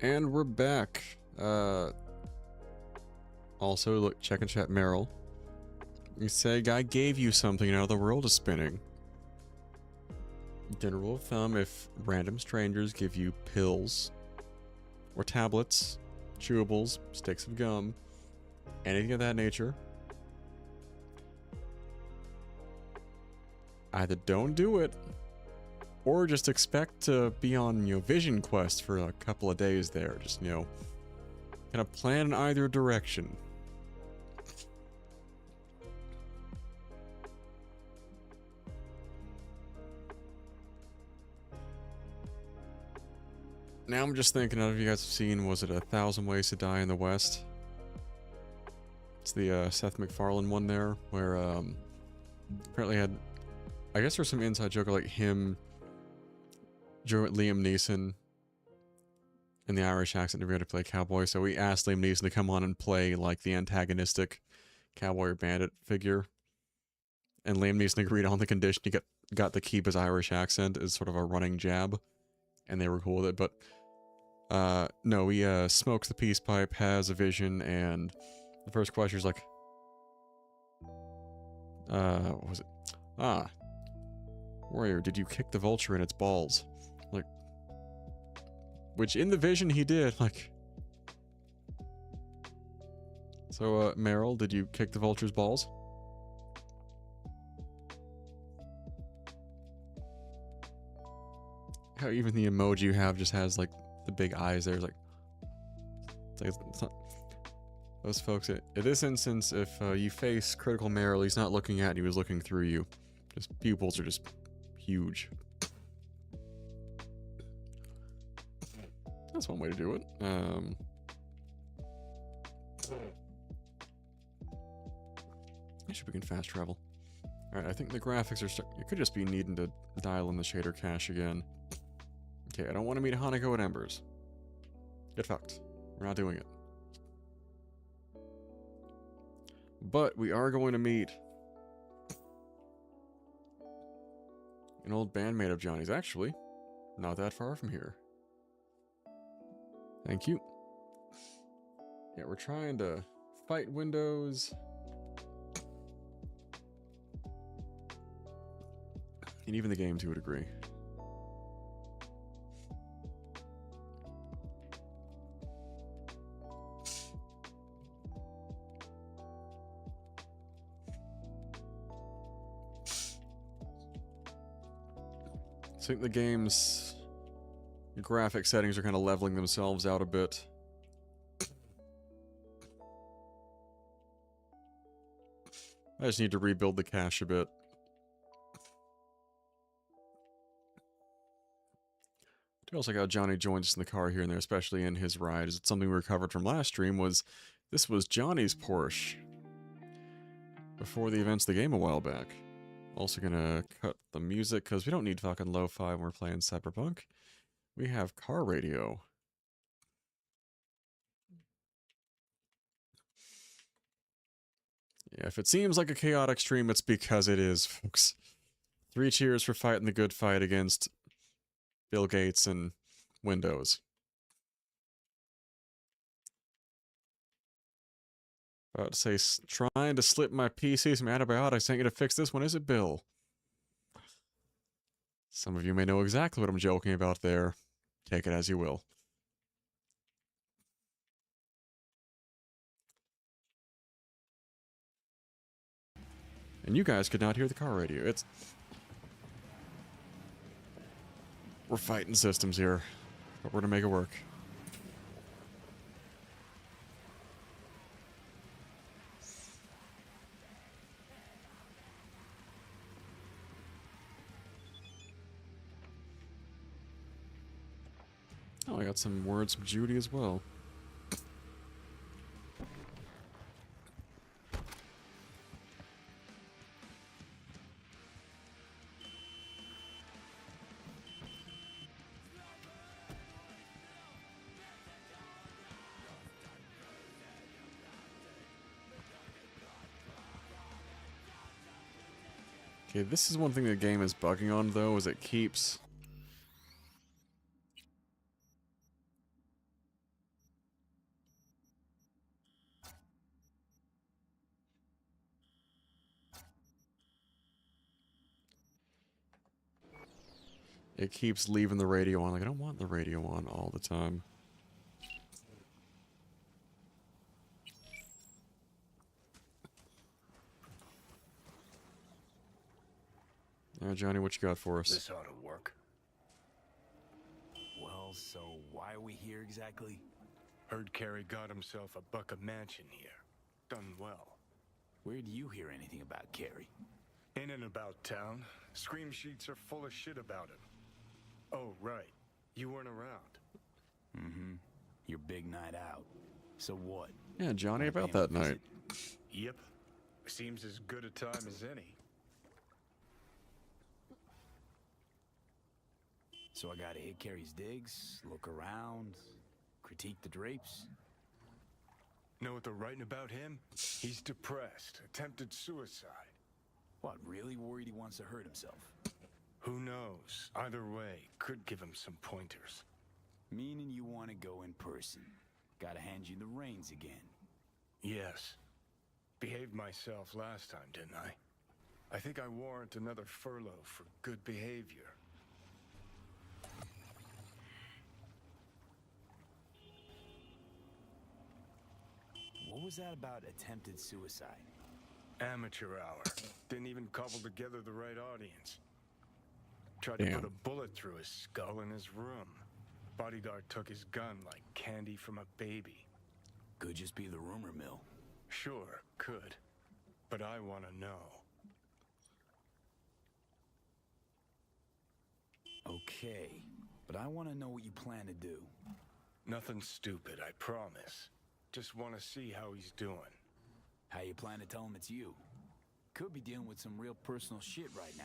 And we're back. Also, look, check and chat Meryl. You say, I gave you something, now the world is spinning. General rule of thumb, if random strangers give you pills, or tablets, chewables, sticks of gum, anything of that nature, either don't do it, or just expect to be on, vision quest for a couple of days there. Just, kind of plan in either direction. Now I'm just thinking, I don't know if you guys have seen, was it 1,000 Ways to Die in the West? It's the Seth MacFarlane one there, where apparently had, I guess there's some inside joke like him, Liam Neeson, in the Irish accent, never had to play cowboy, so we asked Liam Neeson to come on and play like the antagonistic cowboy or bandit figure, and Liam Neeson agreed on the condition he got to keep his Irish accent as sort of a running jab, and they were cool with it. But no, he smokes the peace pipe, has a vision, and the first question is like, what was it? Warrior, did you kick the vulture in its balls? Like, which in the vision he did, like. So, Meryl, did you kick the vulture's balls? How even the emoji you have just has, like, the big eyes there. It's not, those folks, in this instance, if you face critical Meryl, he's not looking at you, he's looking through you. His pupils are just huge. That's one way to do it. I should begin fast travel. Alright, I think the graphics are it could just be needing to dial in the shader cache again. Okay, I don't want to meet Hanako at Embers. Get fucked. We're not doing it. But we are going to meet an old bandmate of Johnny's, actually. Not that far from here. Thank you. Yeah, we're trying to fight Windows. And even the game to a degree. I think the game's graphic settings are kind of leveling themselves out a bit. I just need to rebuild the cache a bit. I also like how Johnny joins us in the car here and there, especially in his ride. It's something we recovered from last stream. This was Johnny's Porsche before the events of the game a while back. Also gonna cut the music because we don't need fucking lo-fi when we're playing Cyberpunk. We have car radio. Yeah, if it seems like a chaotic stream, it's because it is, folks. 3 cheers for fighting the good fight against Bill Gates and Windows. About to say, trying to slip my PC some antibiotics ain't gonna fix this one, is it, Bill? Some of you may know exactly what I'm joking about there. Take it as you will. And you guys could not hear the car radio. We're fighting systems here, but we're gonna make it work. Oh, I got some words from Judy as well. Okay, this is one thing the game is bugging on, though, is it keeps It keeps leaving the radio on. Like, I don't want the radio on all the time. Alright, Johnny, what you got for us? This ought to work. Well, so why are we here exactly? Heard Carey got himself a buck a mansion here. Done well. Where do you hear anything about Carey? In and about town. Scream sheets are full of shit about him. Oh, right. You weren't around. Mm-hmm. Your big night out. So what? Yeah, Johnny, Wanna about pay him that a night. visit? Yep. Seems as good a time as any. So I gotta hit Carey's digs, look around, critique the drapes. Know what they're writing about him? He's depressed, attempted suicide. What, really worried he wants to hurt himself? Who knows? Either way, could give him some pointers. Meaning you want to go in person. Gotta hand you the reins again. Yes. Behaved myself last time, didn't I? I think I warrant another furlough for good behavior. What was that about attempted suicide? Amateur hour. Didn't even cobble together the right audience. Tried to Damn. put a bullet through his skull in his room. Bodyguard took his gun like candy from a baby. Could just be the rumor mill. Sure, could. But I want to know. Okay, but I want to know what you plan to do. Nothing stupid, I promise. Just want to see how he's doing. How you plan to tell him it's you? Could be dealing with some real personal shit right now.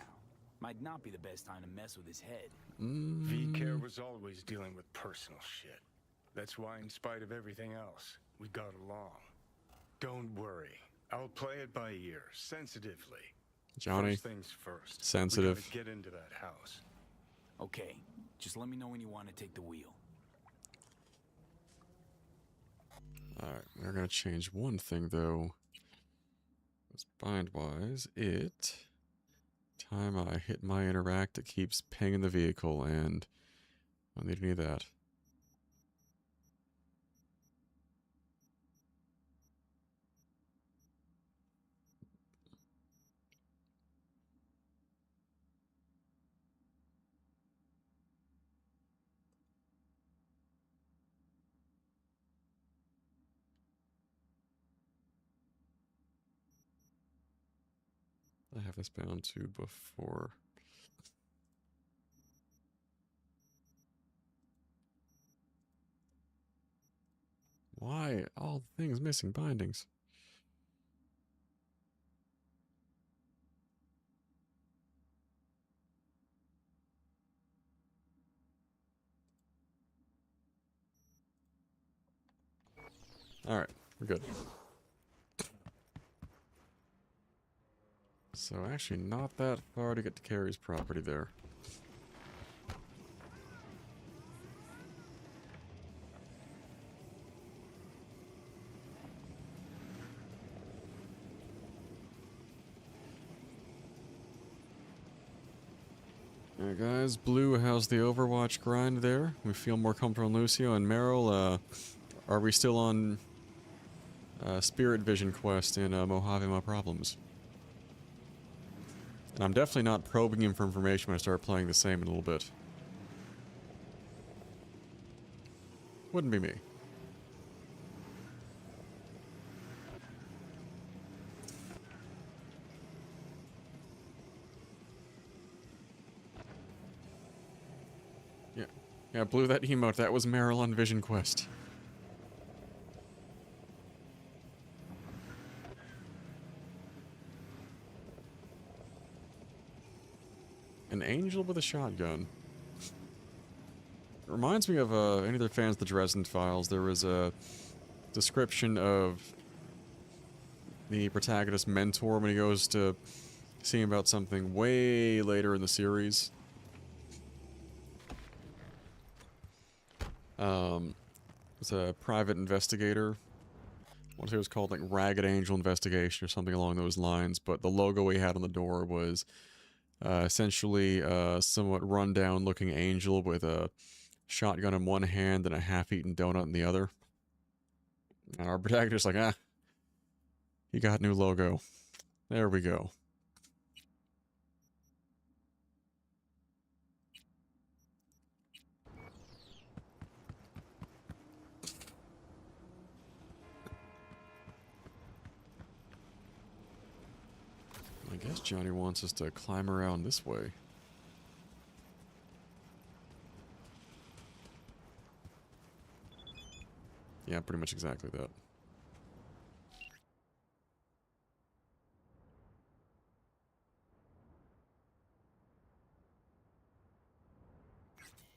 Might not be the best time to mess with his head. V-Care was always dealing with personal shit. That's why, in spite of everything else, we got along. Don't worry. I'll play it by ear, sensitively. Johnny, First things first. sensitive. We gotta get into that house. Okay, just let me know when you want to take the wheel. Alright, we're gonna change one thing though. It's bind-wise, time I hit my interact, it keeps pinging the vehicle, and I don't need any of that. I have this bound to before. Why? All the things missing bindings. Alright, we're good. So actually not that far to get to Carey's property there. Alright guys, Blue, how's the Overwatch grind there? We feel more comfortable in Lucio and Meryl. Are we still on Spirit Vision quest in Mojave My Problems? And I'm definitely not probing him for information when I start playing the same in a little bit. Wouldn't be me. Yeah, Blue, that emote, that was Meryl on Vision Quest. An angel with a shotgun. It reminds me of, any other fans of the Dresden Files, there was a description of the protagonist's mentor when he goes to see him about something way later in the series. It's a private investigator. I want to say it was called like Ragged Angel Investigation or something along those lines, but the logo he had on the door was Essentially, a somewhat rundown looking angel with a shotgun in one hand and a half-eaten donut in the other. And our protagonist's like, ah, he got new logo. There we go. I guess Johnny wants us to climb around this way. Yeah, pretty much exactly that.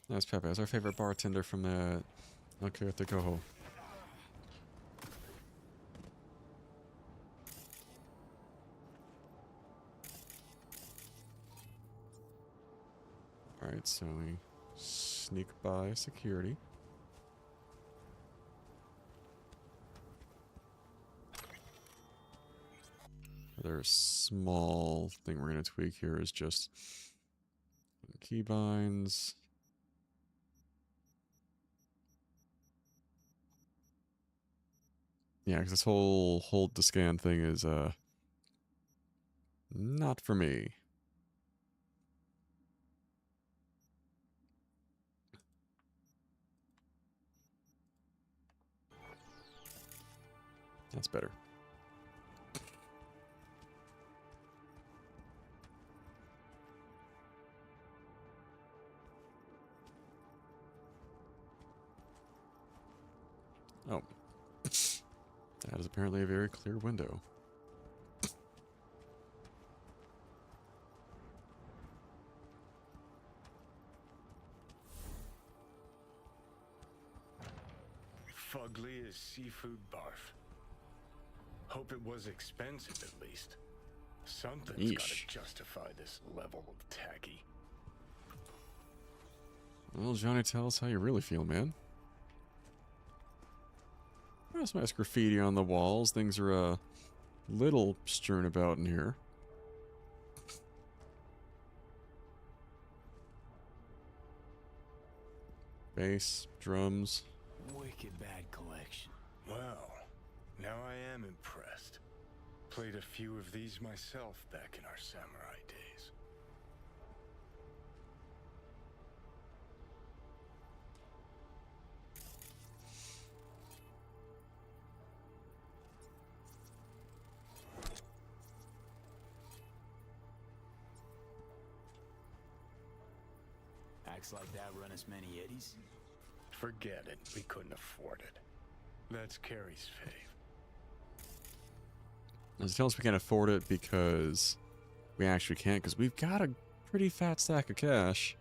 That's Pepe. That's our favorite bartender from Okay with the Coho. Alright, so we sneak by security. Another small thing we're going to tweak here is just keybinds. Yeah, because this whole hold to scan thing is not for me. That's better. Oh. That is apparently a very clear window. Fugly as seafood barf. Hope it was expensive at least. Something's gotta Yeesh. justify this level of tacky. Well, Johnny, tell us how you really feel, man. There's some nice graffiti on the walls. Things are a little strewn about in here. Bass, drums. Wicked bad collection. Well, now I am impressed. Played a few of these myself back in our samurai days. Acts like that run us many eddies. Forget it, we couldn't afford it. That's Carrie's fave. Does it tell us we can't afford it because we actually can't? Because we've got a pretty fat stack of cash.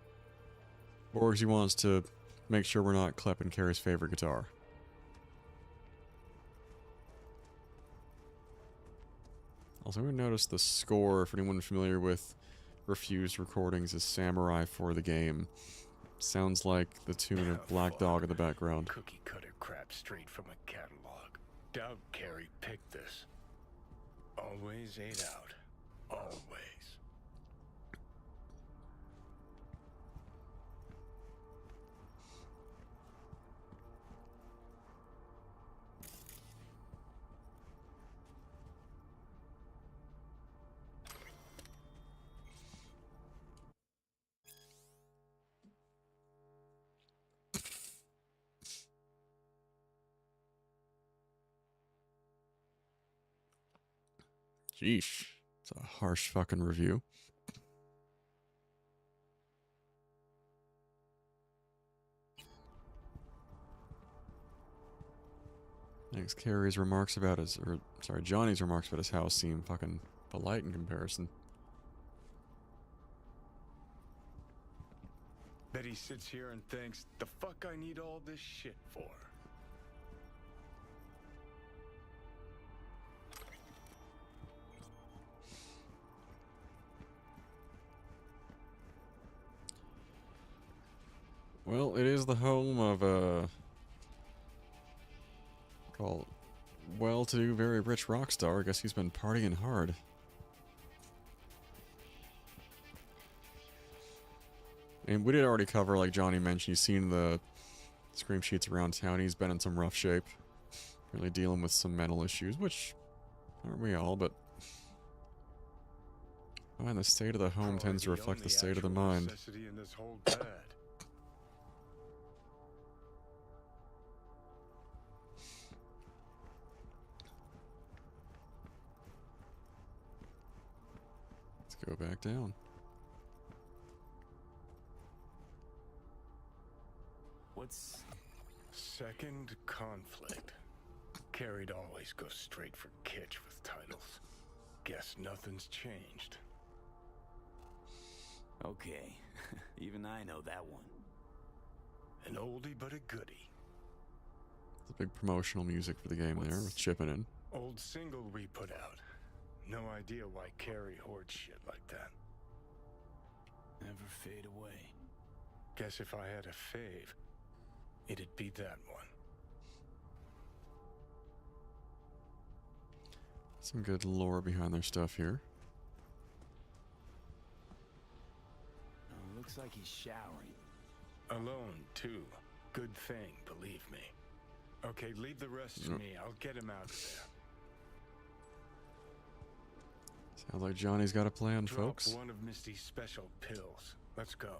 Or because he wants to make sure we're not clipping Carrie's favorite guitar. Also, we noticed the score, for anyone familiar with Refused Recordings, is Samurai for the game. Sounds like the tune of Black Fuck. Dog in the background. Cookie cutter crap straight from a catalog. Doubt Carrie picked this. Always ate out. Always. Sheesh. It's a harsh fucking review. Thanks. Carrie's remarks about his, or sorry, Johnny's remarks about his house seem fucking polite in comparison. Bet he sits here and thinks, the fuck I need all this shit for? Well, it is the home of a called well-to-do, very rich rock star. I guess he's been partying hard. And we did already cover, like Johnny mentioned, you've seen the scream sheets around town. He's been in some rough shape. Really dealing with some mental issues, which aren't we all, but and the state of the home tends to reflect the state of the mind. Necessity in this whole pad. Let's go back down. What's... Second conflict. Carrie'd always go straight for kitsch with titles. Guess nothing's changed. Okay. Even I know that one. An oldie but a goodie. The big promotional music for the game there with chipping in. Old single we put out. No idea why Carrie hoards shit like that. Never fade away. Guess if I had a fave, it'd be that one. Some good lore behind their stuff here. Oh, looks like he's showering. Alone, too. Good thing, believe me. Okay, leave the rest to me. I'll get him out of there. Sounds like Johnny's got a plan, Drop folks. one of Misty's special pills. Let's go.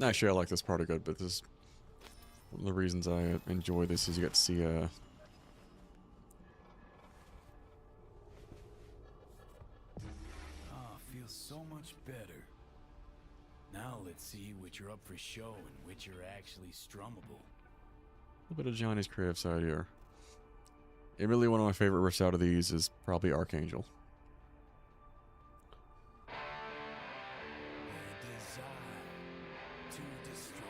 Actually, I like this part of good, but this one of the reasons I enjoy this is you get to see Feels so much better. Now let's see which are up for show and which are actually strummable. a little bit of Johnny's creative side here. And really one of my favorite riffs out of these is probably Archangel. The desire to destroy.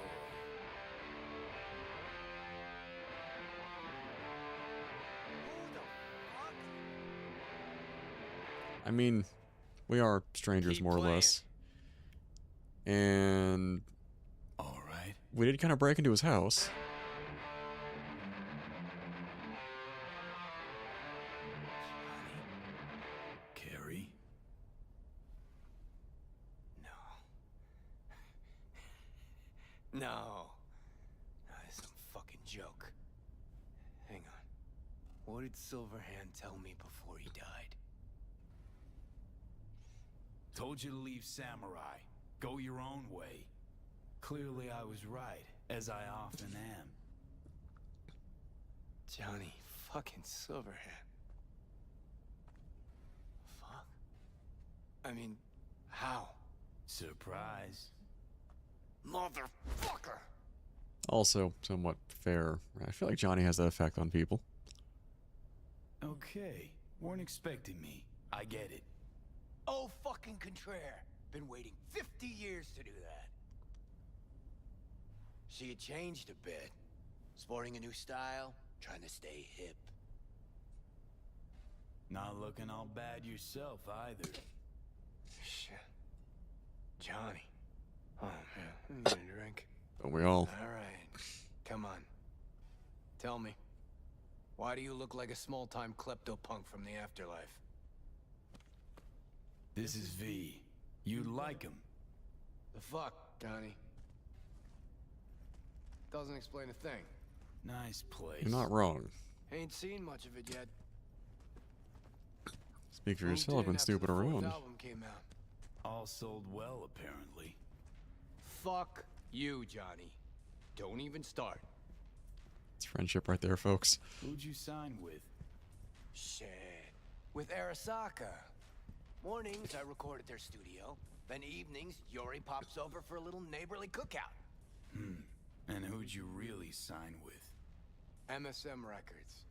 I mean, we are strangers Keep more or playing. less. And All right. we did kind of break into his house. Carrie? No. No. That's some fucking joke. Hang on. What did Silverhand tell me before he died? Told you to leave Samurai. Go your own way. Clearly I was right, as I often am. Johnny fucking Silverhand. Fuck. I mean, how? Surprise. Motherfucker! Also, somewhat fair. I feel like Johnny has that effect on people. Okay. Weren't expecting me. I get it. Oh, fucking contraire. Been waiting 50 years to do that. She had changed a bit. Sporting a new style, trying to stay hip. Not looking all bad yourself, either. Shit. Johnny. Oh, man. I need a drink. Don't we all? All right. Come on. Tell me. Why do you look like a small-time klepto-punk from the afterlife? This is V. You'd like him. The fuck, Johnny? Doesn't explain a thing. Nice place. You're not wrong. Ain't seen much of it yet. Speak for Moved yourself in and after stupid the fourth around. album came out. All sold well, apparently. Fuck you, Johnny. Don't even start. It's friendship right there, folks. Who'd you sign with? Shit. With Arasaka. Mornings, I record at their studio. Then evenings, Yori pops over for a little neighborly cookout. And who'd you really sign with? MSM Records.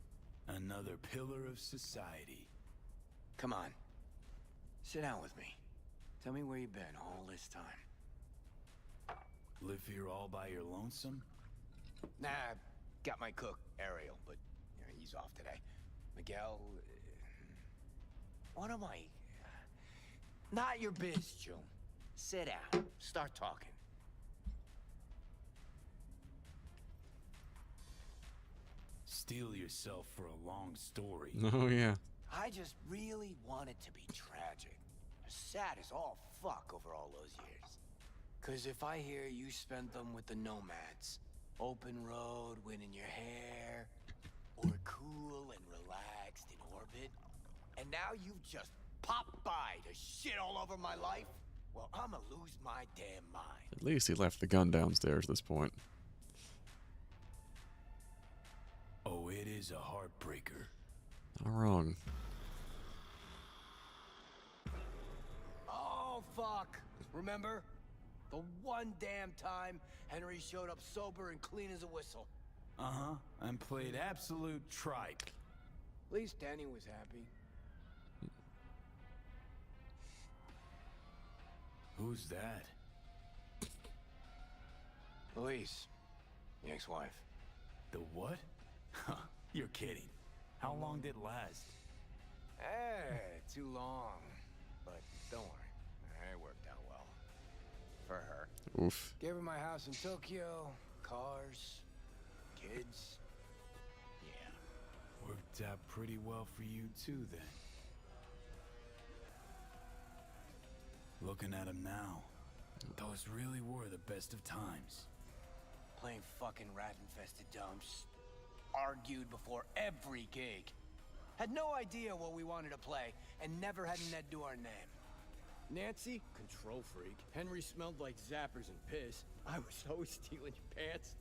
Another pillar of society. Come on. Sit down with me. Tell me where you've been all this time. Live here all by your lonesome? Nah, got my cook, Ariel, but he's off today. Miguel... what am I... Not your biz, June. Sit down. Start talking. Steel yourself for a long story. Oh, yeah. I just really want it to be tragic. As sad as all fuck over all those years. Cause if I hear you spent them with the nomads, open road, wind in your hair, or cool and relaxed in orbit, and now you've just popped by to shit all over my life, well, I'ma lose my damn mind. At least he left the gun downstairs at this point. Oh, it is a heartbreaker. Not wrong. Oh, fuck. Remember? The one damn time Henry showed up sober and clean as a whistle. Uh-huh, and played absolute tripe. At least Danny was happy. Who's that? Louise, the ex-wife. The what? Huh, you're kidding. How long did it last? Too long. But don't worry, it worked out well. For her. Oof. Gave her my house in Tokyo, cars, kids. Yeah. Worked out pretty well for you too, then. Looking at him now, those really were the best of times. Playing fucking rat-infested dumps. Argued before every gig. Had no idea what we wanted to play, and never had Ned do our name. Nancy, control freak. Henry smelled like zappers and piss. I was always stealing your pants.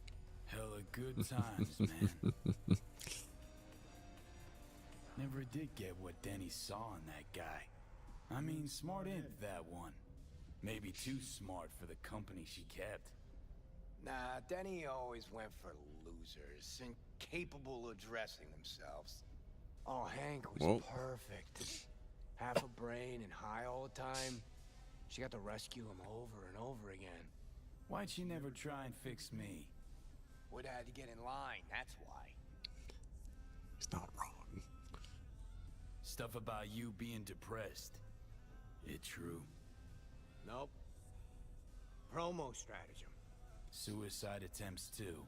Hella good times, man. Never did get what Denny saw in that guy. I mean, smart imp, that one. Maybe too smart for the company she kept. Nah, Denny always went for losers, incapable of dressing themselves. Oh, Hank was perfect. Half a brain and high all the time. She got to rescue him over and over again. Why'd she never try and fix me? Would have had to get in line, that's why. He's not wrong. Stuff about you being depressed. It true? Nope. Promo stratagem. Suicide attempts too.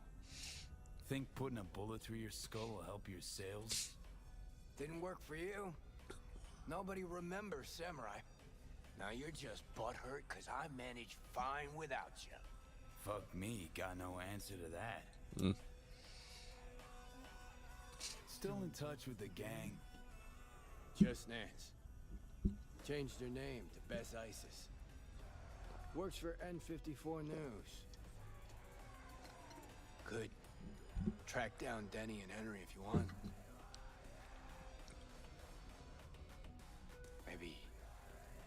Think putting a bullet through your skull will help your sales? Didn't work for you. Nobody remembers Samurai. Now you're just butthurt because I managed fine without you. Fuck me, got no answer to that. Mm. Still in touch with the gang? Just Nance. Changed her name to Bess Isis. Works for N54 News. Could track down Denny and Henry if you want. Maybe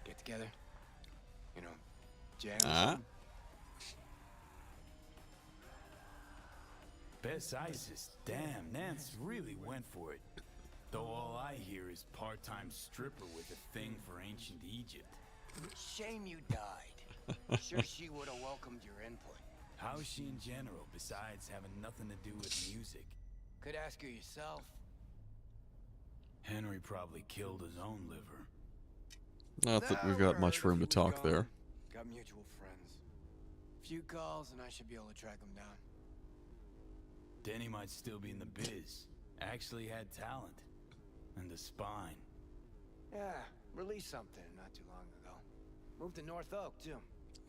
get together. You know, jam or something. Bess Isis, damn, Nance really went for it. Though all I hear is part-time stripper with a thing for ancient Egypt. Shame you died. Sure she would have welcomed your input. How is she in general, besides having nothing to do with music? Could ask her yourself. Henry probably killed his own liver. Not that we've got much room to talk there. Got mutual friends. Few calls and I should be able to track them down. Denny might still be in the biz. Actually had talent. And a spine. Yeah, released something not too long ago. Moved to North Oak, too.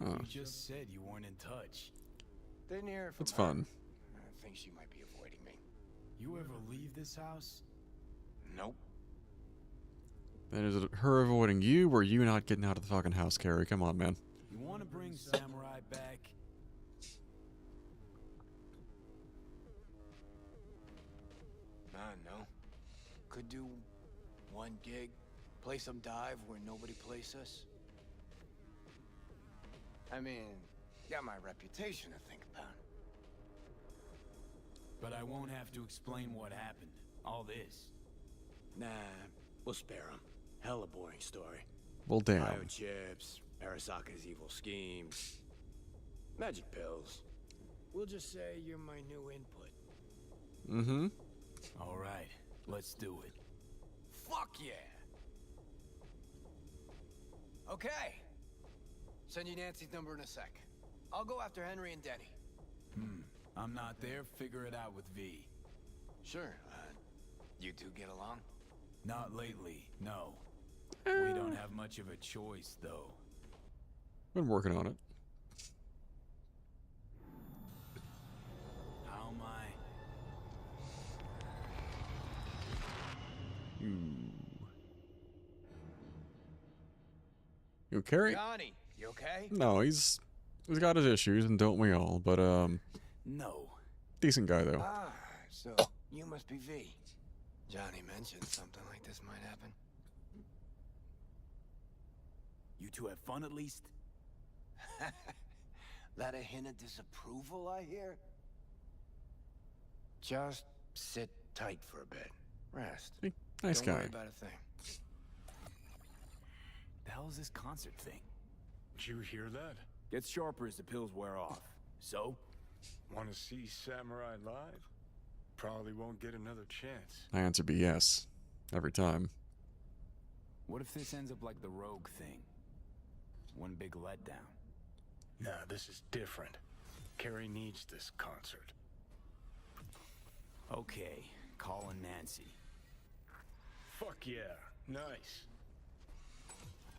Oh, You just said you weren't in touch. Didn't hear from that's her. fun. I think she might be avoiding me. You ever leave this house? Nope. And is it her avoiding you, or you not getting out of the fucking house, Carrie? Come on, man. You want to bring Samurai back? No. Could do one gig, play some dive where nobody plays us. I mean, got my reputation to think about. But I won't have to explain what happened. All this. Nah, we'll spare him. Hella boring story. Well, damn. Biochips, Arasaka's evil schemes, magic pills. We'll just say you're my new input. Mm-hmm. All right, let's do it. Fuck yeah! Okay. Send you Nancy's number in a sec. I'll go after Henry and Denny. I'm not there, figure it out with V. Sure, you two get along? Not lately, no. We don't have much of a choice, though. Been working on it. How am I? You carry? Johnny, you okay? No, he's got his issues, and don't we all? But No. decent guy though. Ah, so you must be V. Johnny mentioned something like this might happen. You two have fun at least? That a hint of disapproval, I hear? Just sit tight for a bit. Rest. Nice Don't worry guy. about a thing. The hell is this concert thing? Did you hear that? Gets sharper as the pills wear off. So? Want to see Samurai live? Probably won't get another chance. My answer be yes, every time. What if this ends up like the Rogue thing? One big letdown. Nah, this is different. Carrie needs this concert. Okay, calling Nancy. Fuck yeah, nice.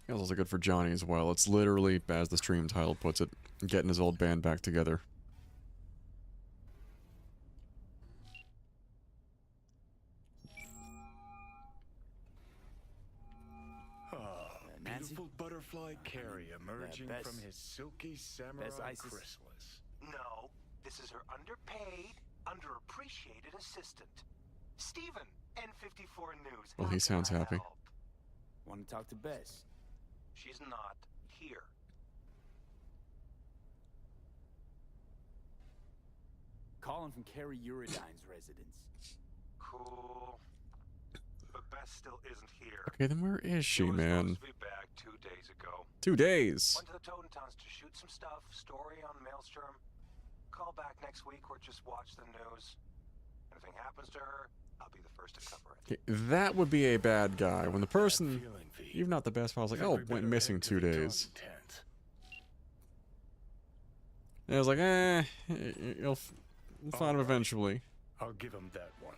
It's also good for Johnny as well. It's literally, as the stream title puts it, getting his old band back together. Nancy? Beautiful butterfly Carrie emerging best- from his silky samurai ISIS. chrysalis. No, this is her underpaid, underappreciated assistant. Steven, N54 News. Well, How he can sounds I happy. help? Want to talk to Bess? She's not here. Calling from Carrie Uridine's residence. Cool. But Bess still isn't here. Okay, then where is she, was man? supposed to be back 2 days ago. 2 days. Went to the Totentowns to shoot some stuff, story on Maelstrom. Call back next week or just watch the news. If anything happens to her, I'll be the first to cover it. Okay, that would be a bad guy. When the person, Feeling, V. even not the best, I was like, oh, Every went better missing head to 2 the days. content. And I was like, you'll find him eventually. I'll give him that one.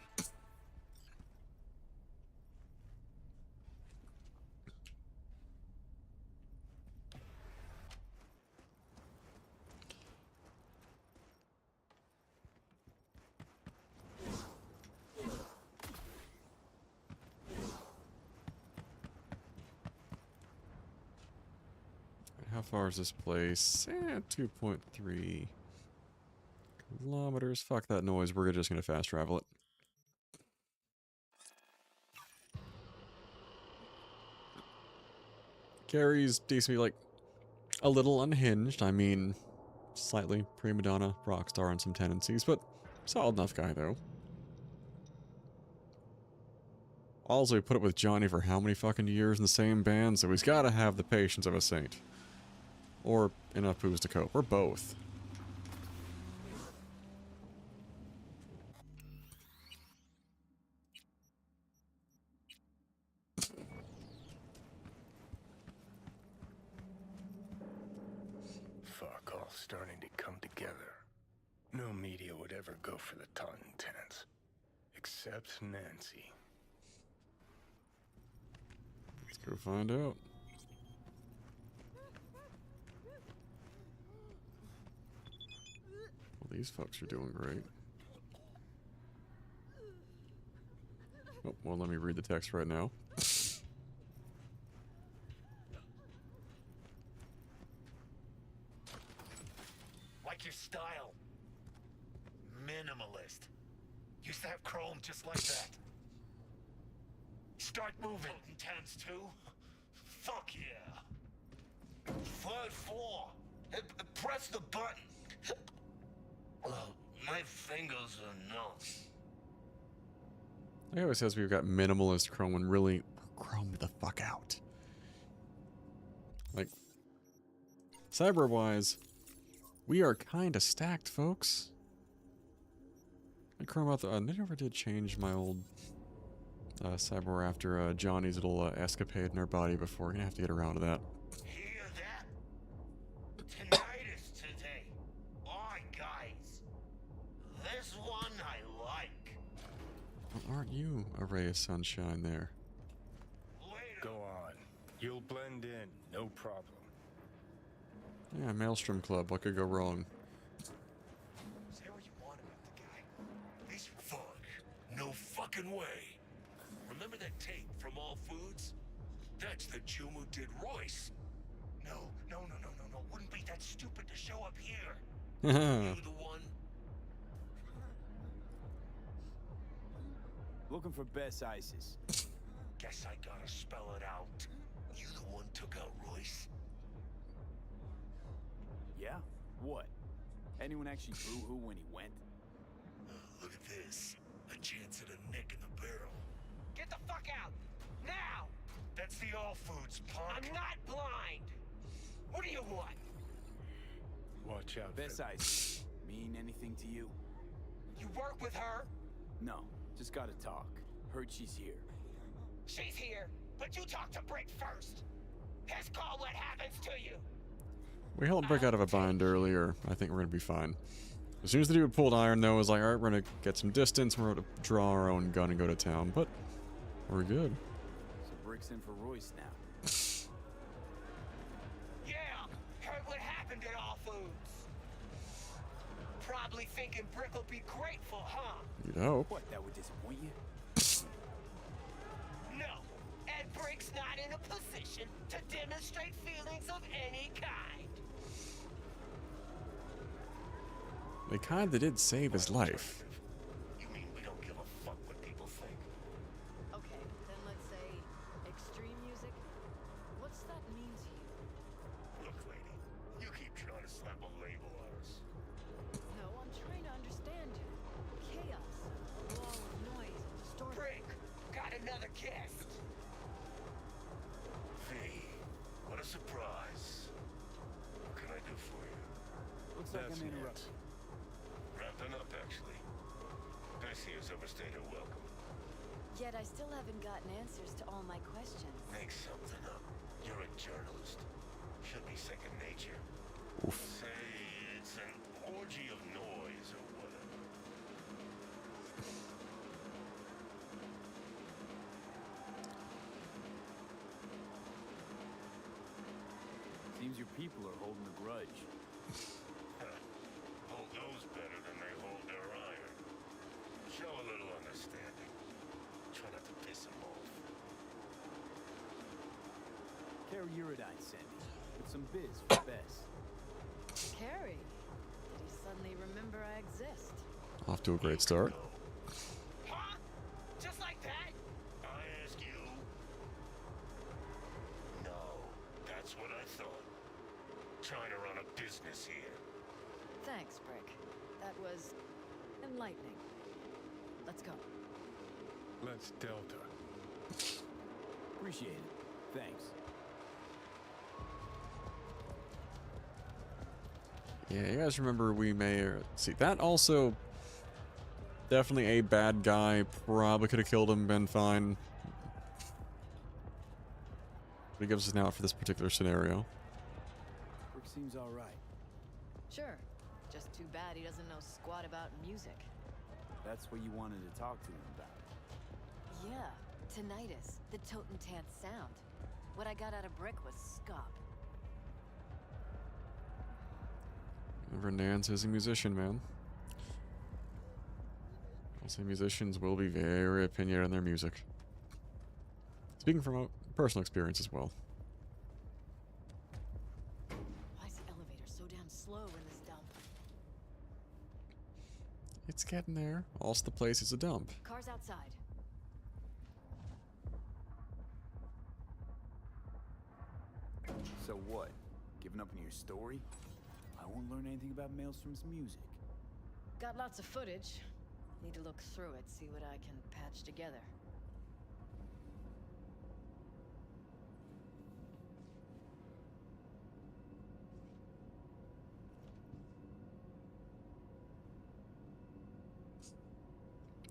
How far is this place? 2.3 kilometers. Fuck that noise. We're just gonna fast travel it. Carrie's decently, like, a little unhinged. I mean, slightly prima donna, rock star in some tendencies, but solid enough guy, though. Also, he put up with Johnny for how many fucking years in the same band, so he's gotta have the patience of a saint. Or enough booze to cope, or both. Fuck, all starting to come together. No media would ever go for the Tauntauns. Except Nancy. Let's go find out. Well, these fucks are doing great. Oh, well, let me read the text right now. Like your style. Minimalist. Used to have chrome just like that. Start moving. Intense too? Fuck yeah. Third floor. Press the button. My fingers are numb. He always says we've got minimalist chrome when really we're chromed the fuck out. Like, cyber-wise, we are kinda stacked, folks. I chrome out the... I never did change my old cyber after Johnny's little escapade in our body before. We're gonna have to get around to that. Hear that? Tinnitus today. Alright, guys. This one I like. Well, aren't you a ray of sunshine there? Later. Go on. You'll blend in, no problem. Yeah, Maelstrom Club. What could go wrong? Say what you want about the guy. He's fuck. No fucking way. Remember that tape from All Foods? That's the Jew who did Royce. No. Wouldn't be that stupid to show up here. You the one? Looking for Bess Isis. Guess I gotta spell it out. You the one took out Royce? Yeah? What? Anyone actually boo-hoo when he went? Look at this. A chance at a nick in the barrel. Get the fuck out! Now! That's the All Foods, punk. I'm not blind! What do you want? Watch out. Bess Isis. Mean anything to you? You work with her? No. Just gotta talk. Heard she's here. She's here, but you talk to Brick first. His call what happens to you. We held Brick out of a bind earlier. I think we're gonna be fine. As soon as the dude pulled iron, though, it was like, alright, we're gonna get some distance. We're gonna draw our own gun and go to town. But we're good. So Brick's in for Royce now. Yeah, heard what happened at All Foods. Probably thinking Brick will be grateful, huh? You'd hope. What, that would disappoint you? No, and Brick's not in a position to demonstrate feelings of any kind. They kinda did save his life. You mean we don't give a fuck what people think? Okay, then let's say extreme music. What's that mean to you? Look, lady, you keep trying to slap a label on us. No, I'm trying to understand you. Chaos, a wall of noise, distortion. Brick, got another guest. Hey, what a surprise. What can I do for you? Looks like That's I'm it. interrupting. Wrapping up, actually. I see has overstayed her welcome. Yet I still haven't gotten answers to all my questions. Make something up. You're a journalist. Should be second nature. Say it's an orgy of noise or whatever. Seems your people are holding a grudge. Hold those better than they hold their iron. Show a little understanding. Try not to piss them off. Carry Uridine, Sandy. With some biz for Bess. Carrie, did he suddenly remember I exist? Off to a great start. Huh? Just like that? I ask you. No, that's what I thought. Trying to run a business here. Thanks, Brick. That was enlightening. Let's go. Let's Delta. Appreciate it. Thanks. Yeah, you guys remember we may see that also definitely a bad guy. Probably could have killed him, been fine. But he gives us an out for this particular scenario. Brick seems alright. Sure. Just too bad he doesn't know squat about music. That's what you wanted to talk to him about. Yeah, tinnitus, the totem-tant sound. What I got out of Brick was scop. Nance is a musician, man. Also, musicians will be very opinionated on their music. Speaking from a personal experience as well. Why is the elevator so damn slow in this dump? It's getting there. Also, the place is a dump. Car's outside. So what? Giving up on your story? I won't learn anything about Maelstrom's music. Got lots of footage. Need to look through it, see what I can patch together.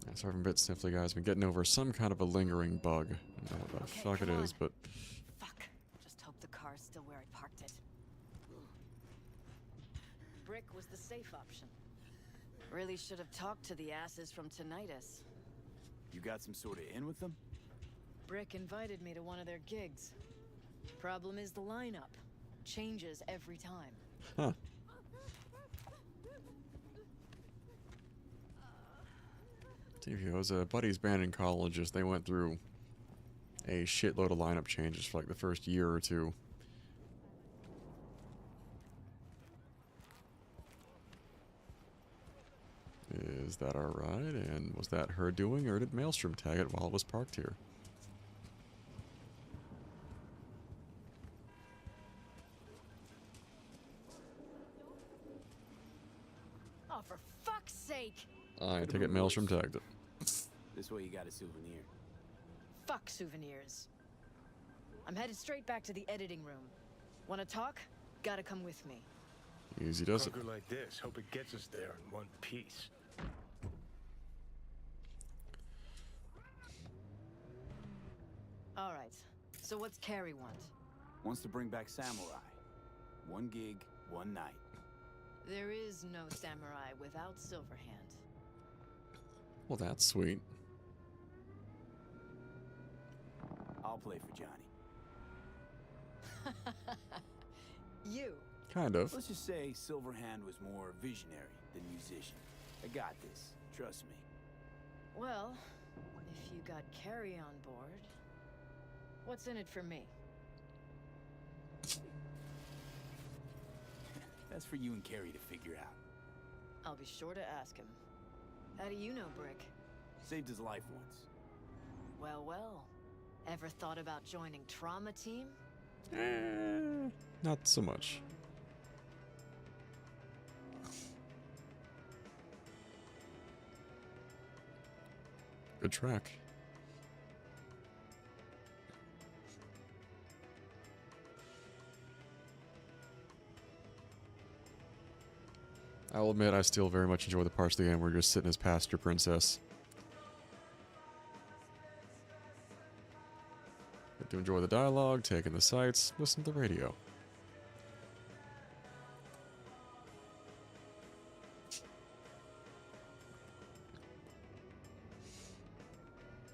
Yeah, sorry for a bit sniffly, guys. Been getting over some kind of a lingering bug. I don't know what the Okay, fuck it come is, on. but Fuck. Just hope the car's still where I parked it. Brick was the safe option. Really should have talked to the asses from tinnitus. You got some sort of in with them? Brick invited me to one of their gigs. Problem is the lineup. changes every time. Huh. TV was a buddy's band in college. As they went through a shitload of lineup changes for like the first year or two. Is that our ride? And was that her doing, or did Maelstrom tag it while it was parked here? Oh, for fuck's sake! I take it Maelstrom tagged it. This way you got a souvenir. Fuck souvenirs. I'm headed straight back to the editing room. Wanna talk? Gotta come with me. Easy does it. Bunker like this, hope it gets us there in one piece. Alright, so what's Carrie want? Wants to bring back Samurai. 1 gig, 1 night. There is no samurai without Silverhand. Well, that's sweet. I'll play for Johnny. You. Kind of. Let's just say Silverhand was more visionary than musician. I got this. Trust me. Well, if you got Carrie on board, what's in it for me? That's for you and Carrie to figure out. I'll be sure to ask him. How do you know Brick? Saved his life once. Well, well. Ever thought about joining Trauma Team? Not so much. Good track. I'll admit I still very much enjoy the parts of the game where you're just sitting as passenger princess. Get to enjoy the dialogue, take in the sights, listen to the radio.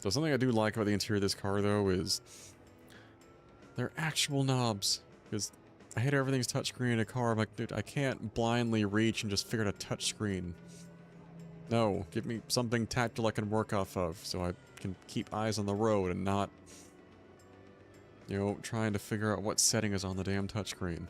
So something I do like about the interior of this car, though, is they're actual knobs. Because I hate everything's touchscreen in a car. I'm like, dude, I can't blindly reach and just figure out a touchscreen. No, give me something tactile I can work off of so I can keep eyes on the road and not, you know, trying to figure out what setting is on the damn touchscreen.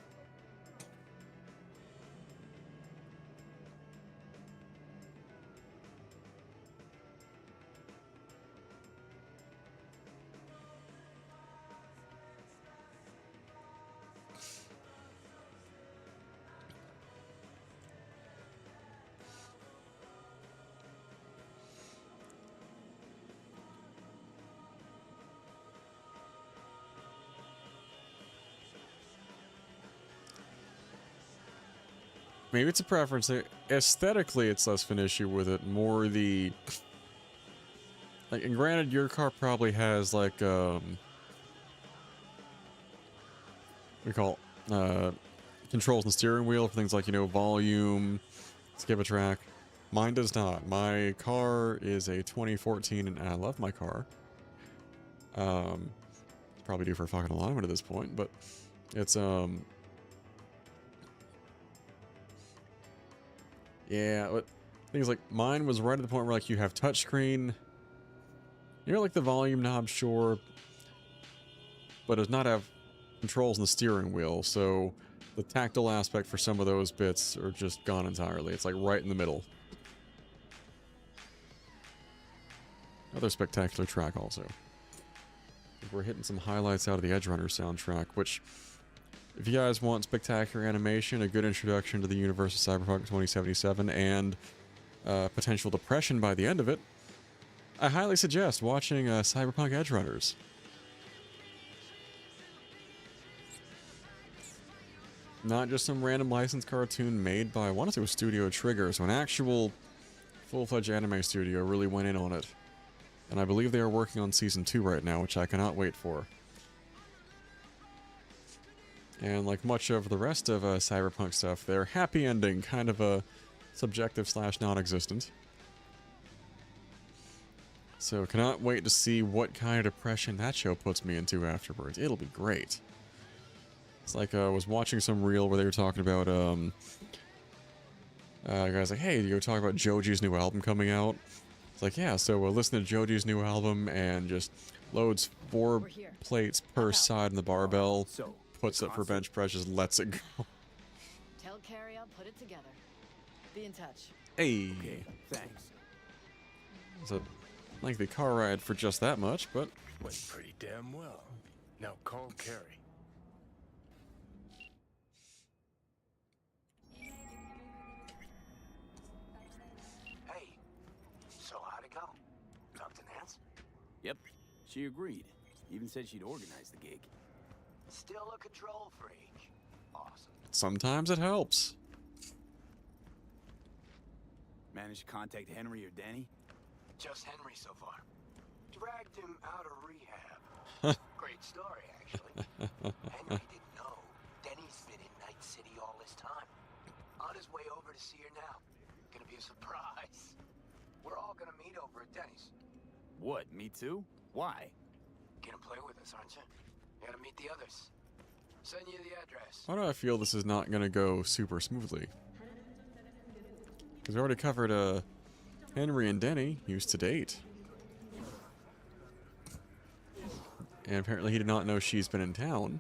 Maybe it's a preference. Aesthetically, it's less of an issue with it. More the... Like, and granted, your car probably has, like, what do you call controls and steering wheel for things like, you know, volume, skip a track. Mine does not. My car is a 2014, and I love my car. Probably due for a fucking alignment at this point, but it's, yeah, but things like mine was right at the point where like you have touchscreen. You know, like the volume knob, sure, but it does not have controls in the steering wheel, so the tactile aspect for some of those bits are just gone entirely. It's like right in the middle. Another spectacular track also. We're hitting some highlights out of the Edge Runner soundtrack, which, if you guys want spectacular animation, a good introduction to the universe of Cyberpunk 2077, and potential depression by the end of it, I highly suggest watching Cyberpunk Edge Runners. Not just some random licensed cartoon made by, I want to say it was Studio Trigger, so an actual full-fledged anime studio really went in on it. And I believe they are working on Season 2 right now, which I cannot wait for. And like much of the rest of Cyberpunk stuff, their happy ending, kind of a subjective / non-existent. So cannot wait to see what kind of depression that show puts me into afterwards. It'll be great. It's like I was watching some reel where they were talking about guys like, hey, you talk about Joji's new album coming out. It's like, yeah, so we'll listen to Joji's new album and just loads 4 plates per side in the barbell, puts it for bench press, just lets it go. Tell Carrie I'll put it together. Be in touch. Hey. Okay, thanks. It's a lengthy car ride for just that much, but Went pretty damn well. Now call Carrie. Hey, so how'd it go? Talk to Nance? Yep, she agreed. Even said she'd organize the gig. Still a control freak. Awesome. sometimes it helps. Managed to contact Henry or Danny? Just Henry so far. Dragged him out of rehab. Great story, actually. Henry didn't know. Denny's been in Night City all this time. On his way over to see her now. Gonna be a surprise. We're all gonna meet over at Denny's. What, me too? Why? Gonna play with us, aren't you? You gotta meet the others. Send you the address. Why do I feel this is not going to go super smoothly? Because we already covered Henry and Denny used to date. And apparently he did not know she's been in town.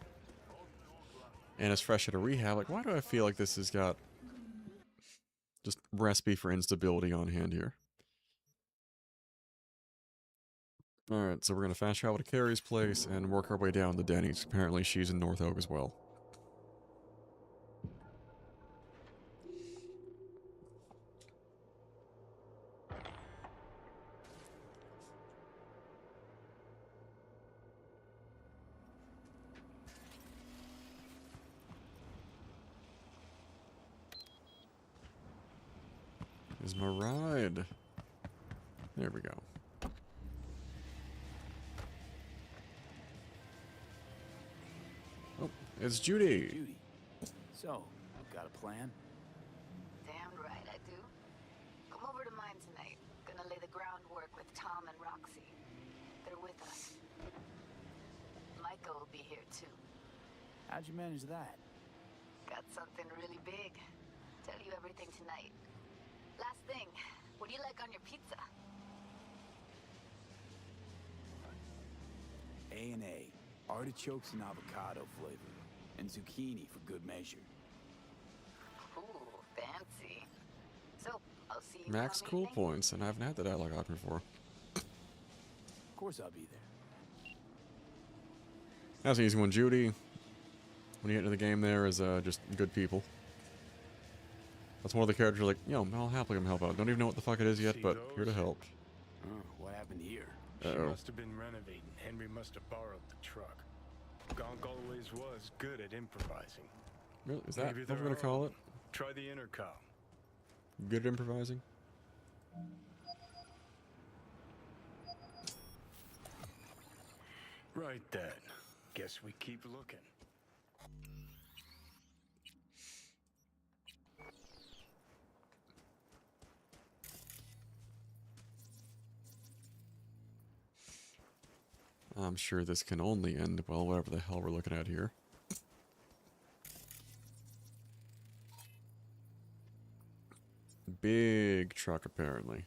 And is fresh out of rehab. Like, why do I feel like this has got just recipe for instability on hand here? Alright, so we're going to fast travel to Carrie's place and work our way down to Denny's. Apparently she's in North Oak as well. Is my ride. There we go. Oh, it's Judy. Judy. So, got a plan? Damn right I do. Come over to mine tonight. Gonna lay the groundwork with Tom and Roxy. They're with us. Micah will be here too. How'd you manage that? Got something really big. Tell you everything tonight. Last thing, what do you like on your pizza? A&A. Artichokes and avocado flavor. And zucchini for good measure. Ooh, fancy. So, I'll see you Max tomorrow cool evening. points, and I haven't had that dialogue option before. Of course I'll be there. That's an easy one. Judy, when you get into the game there, is just good people. That's one of the characters like, yo, I'll happily come help out. Don't even know what the fuck it is yet, but here to help. What happened here? She Uh-oh. must have been renovating. Henry must have borrowed the truck. Gonk always was good at improvising. Really? Is that Maybe what we're they're going to call all- it? Try the intercom. Good at improvising? Right then. Guess we keep looking. I'm sure this can only end, well, whatever the hell we're looking at here. Big truck, apparently.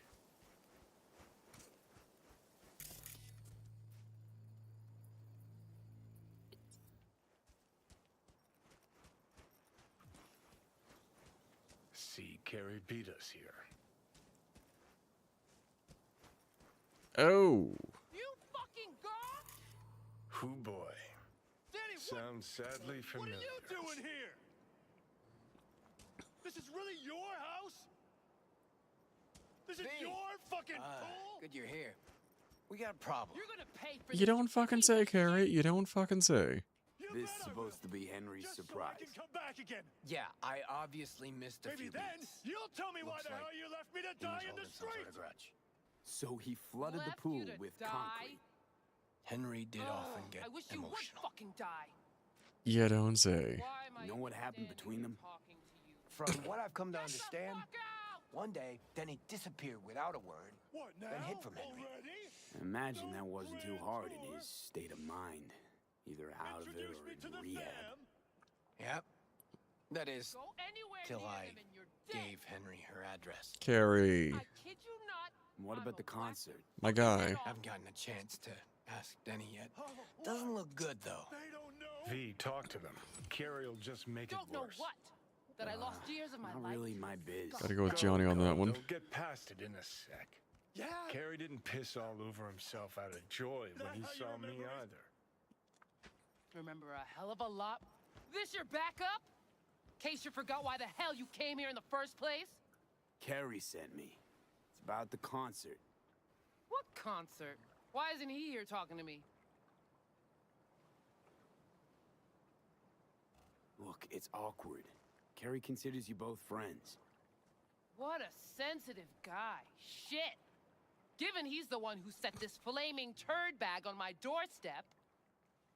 See, Carrie beat us here. Oh! You fucking gone? Hoo boy. Danny, Sounds sadly familiar. what are you doing here? This is really your house? This is your fucking pool? Good you're here. We got a problem. You're gonna pay for You don't fucking say, Carrie. You don't fucking say. This is supposed to be Henry's just surprise. so I can come back again. Yeah, I obviously missed a Maybe few then beats. you'll tell me why Looks the like hell you left me to He was die in the holding some sort street. of grudge. So he flooded the Left pool you to with die? concrete. Henry did often get I wish you would emotional. fucking die. You don't say. Why am I You know what happened standing between here them? talking to you? From what I've come to Get the understand, fuck out! one day, Denny disappeared without a word. What now? Then hid from Henry. Already? Imagine that wasn't too hard in his state of mind. Either out of it Introduce or me to in the rehab. fam. Yep. That is, Go anywhere till near I them and you're dead. gave Henry her address. Carrie, I kid you not. What I'm about the a whack concert? my guy. Haven't gotten a chance to ask Denny yet. Doesn't look good, though. They don't know. V, talk to them. Carrie will just make it Don't know worse. what? That I lost years of my Not life. really my biz. Gotta go with Johnny on that one. They'll get past it in a sec. Yeah. Carrie didn't piss all over himself out of joy when he how you saw me remember it? either. Remember a hell of a lot. This your backup? Case you forgot why the hell you came here in the first place? Carrie sent me. It's about the concert. What concert? Why isn't he here talking to me? Look, it's awkward. Carrie considers you both friends. What a sensitive guy. Shit. Given he's the one who set this flaming turd bag on my doorstep.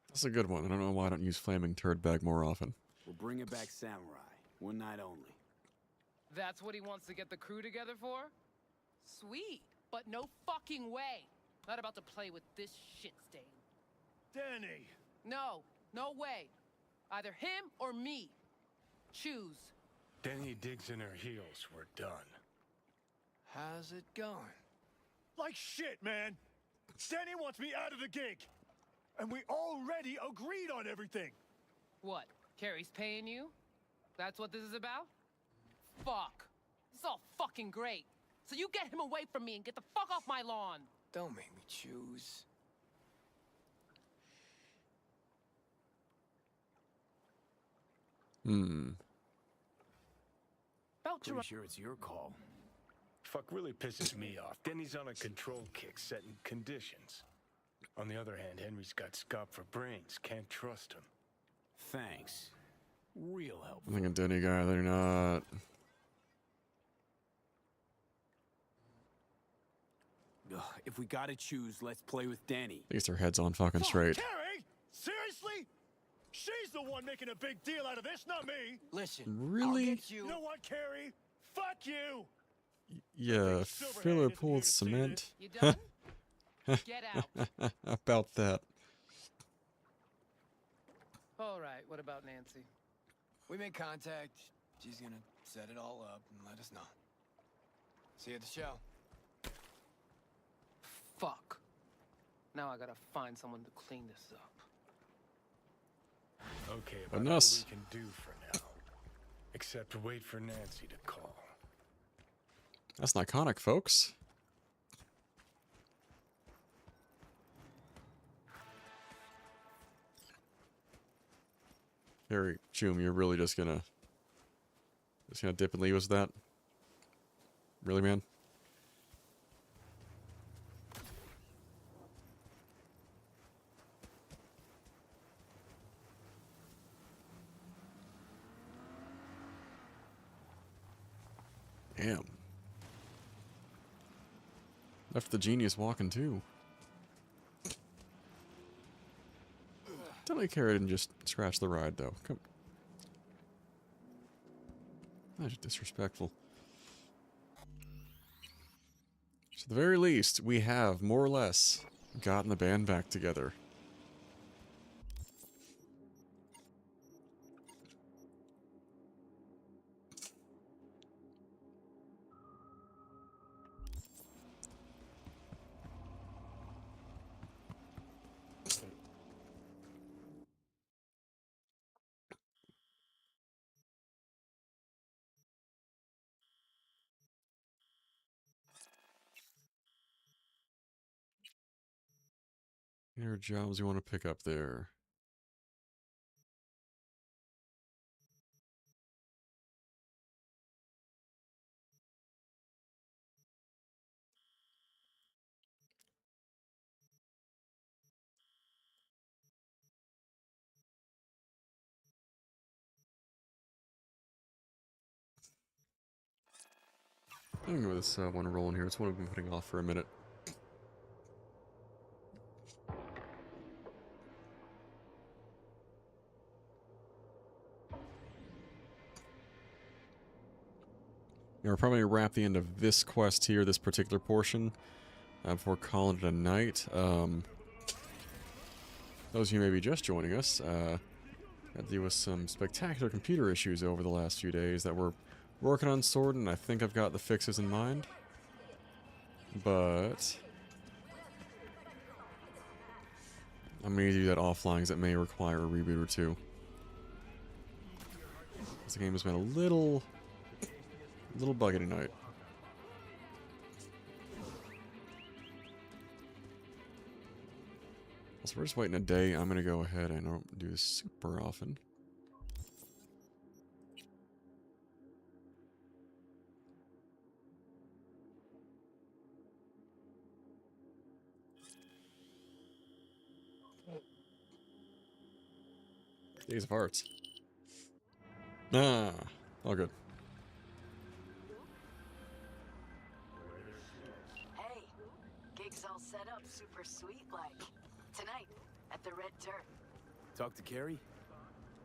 That's a good one. I don't know why I don't use flaming turd bag more often. We'll bring it back samurai. One night only. That's what he wants to get the crew together for? Sweet, but no fucking way. Not about to play with this shit stain. Danny! No, no way. Either him or me. Choose. Denny digs in her heels. We're done. How's it going? Like shit, man! Danny wants me out of the gig! And we already agreed on everything! What? Carrie's paying you? That's what this is about? Fuck. This is all fucking great. So you get him away from me and get the fuck off my lawn. Don't make me choose. About Pretty sure it's your call. Fuck really pisses me off. Denny's on a control kick, setting conditions. On the other hand, Henry's got scop for brains. Can't trust him. Thanks. Real help. I'm thinking Denny guy, they're not. Ugh, if we gotta choose, let's play with Danny. At least their head's on fucking Fuck, straight. Carrie? Seriously? She's the one making a big deal out of this, not me! Listen, Really? I'll get you. You know what, Carrie? Fuck you! Yeah, filler pulled cement. You done? Get out. About that. All right, what about Nancy? We make contact. She's gonna set it all up and let us know. See you at the show. Fuck. Now I gotta find someone to clean this up. Okay, But about all us. we can do for now. Except wait for Nancy to call. That's an iconic, folks. Harry, Choom, you're really just gonna dip and leave us with that? Really, man? Damn. Left the genius walking too. Tell me Carrie didn't just scratch the ride though. Come. That's just disrespectful. So at the very least, we have more or less gotten the band back together. Any other jobs you want to pick up there? I'm gonna go with this one rolling here. It's one I've been putting off for a minute. We're probably going to wrap the end of this quest here, this particular portion, before calling it a night. Those of you maybe just joining us, Had to deal with some spectacular computer issues over the last few days that we're working on sorting. I think I've got the fixes in mind. But I'm going to do that offline because it may require a reboot or two. This game has been a little buggy tonight. So we're just waiting a day. I'm going to go ahead. I don't do this super often. Days of Hearts. Ah, all good. Hey, gig's all set up super sweet like. Tonight, at the Red Turret. Talk to Carrie?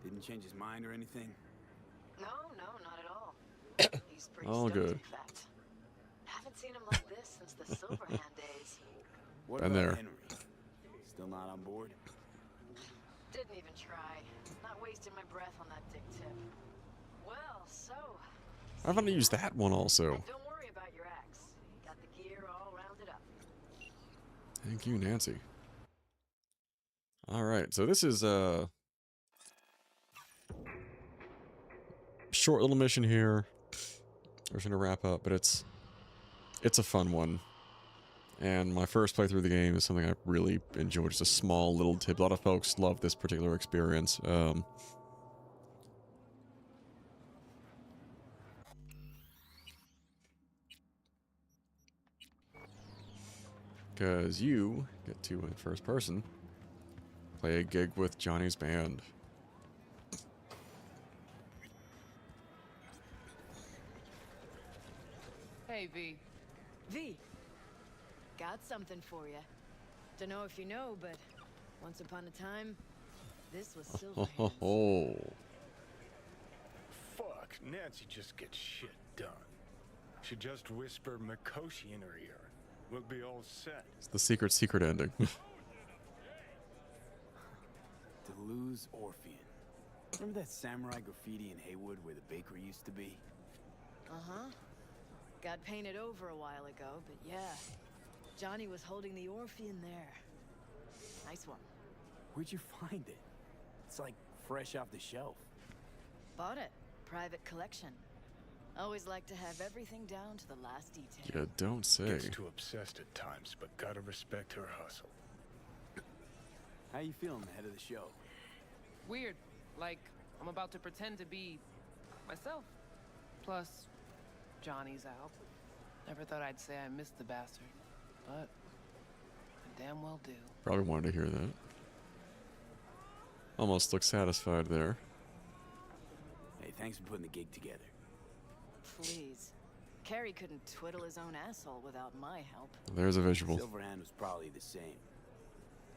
Didn't change his mind or anything? No, not at all. He's pretty All stoked, good. in fact. Haven't seen him like this since the Silverhand days. What Been about there. Henry? Still not on board? Didn't even try. Not wasting my breath on that dick tip. Well, so... I haven't used that one also. And don't worry about your axe. Got the gear all rounded up. Thank you, Nancy. Alright, so this is a short little mission here. We're going to wrap up, but it's a fun one. And my first playthrough of the game is something I really enjoyed. Just a small little tip. A lot of folks love this particular experience. Because you get to, in first person, play a gig with Johnny's band. Hey, V. V, got something for you. Don't know if you know, but once upon a time, this was Ho Silverhand. ho ho. Fuck, Nancy just gets shit done. She just whispered Mikoshi in her ear. We'll be all set. It's the secret ending. Deleuze Orphean. Remember that samurai graffiti in Haywood where the bakery used to be? Uh-huh. Got painted over a while ago, but yeah. Johnny was holding the Orphean there. Nice one. Where'd you find it? It's like fresh off the shelf. Bought it. Private collection. Always like to have everything down to the last detail. You don't say. Gets too obsessed at times, but gotta respect her hustle. How you feeling ahead of the show? Weird. Like, I'm about to pretend to be myself. Plus, Johnny's out. Never thought I'd say I missed the bastard. But I damn well do. Probably wanted to hear that. Almost looked satisfied there. Hey, thanks for putting the gig together. Please. Carrie couldn't twiddle his own asshole without my help. There's a visual. Silverhand was probably the same.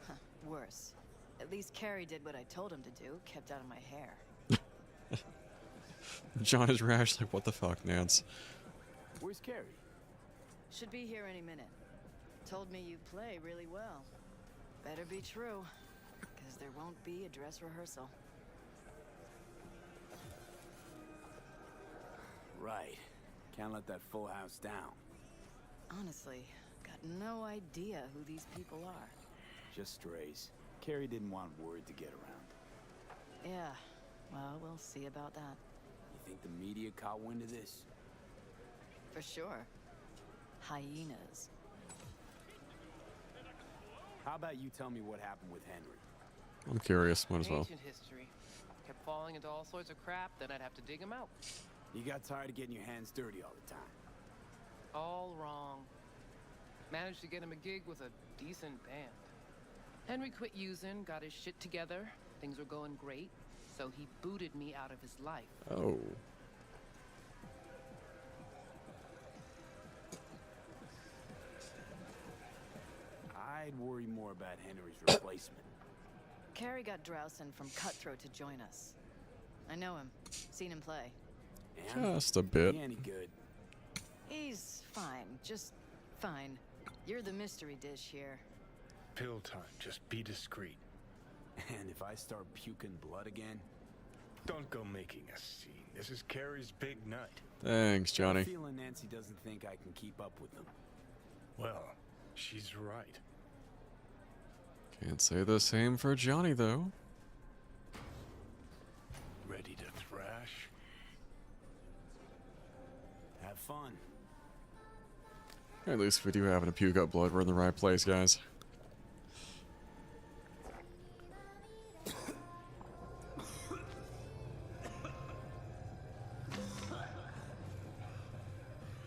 Huh, worse. At least Carrie did what I told him to do, kept out of my hair. John is rash like, what the fuck, Nance? Where's Carrie? Should be here any minute. Told me you play really well. Better be true, because there won't be a dress rehearsal. Right. Can't let that full house down. Honestly, got no idea who these people are. Just strays. Carrie didn't want word to get around. Yeah, well, we'll see about that. You think the media caught wind of this? For sure. Hyenas. How about you tell me what happened with Henry? I'm curious, might as well. Ancient history. Kept falling into all sorts of crap, then I'd have to dig him out. You got tired of getting your hands dirty all the time. All wrong. Managed to get him a gig with a decent band. Henry quit using, got his shit together. Things were going great, so he booted me out of his life. Oh. I'd worry more about Henry's replacement. Carrie got Drowson from Cutthroat to join us. I know him. Seen him play. And Just a bit. he any good? He's fine. Just fine. You're the mystery dish here. Pill time, just be discreet. And if I start puking blood again, Don't go making a scene. This is Carrie's big night. Thanks, Johnny. I'm feeling Nancy doesn't think I can keep up with them. Well, she's right. Can't say the same for Johnny, though. Ready to thrash? Have fun. At least if we do happen to puke up blood, we're in the right place, guys.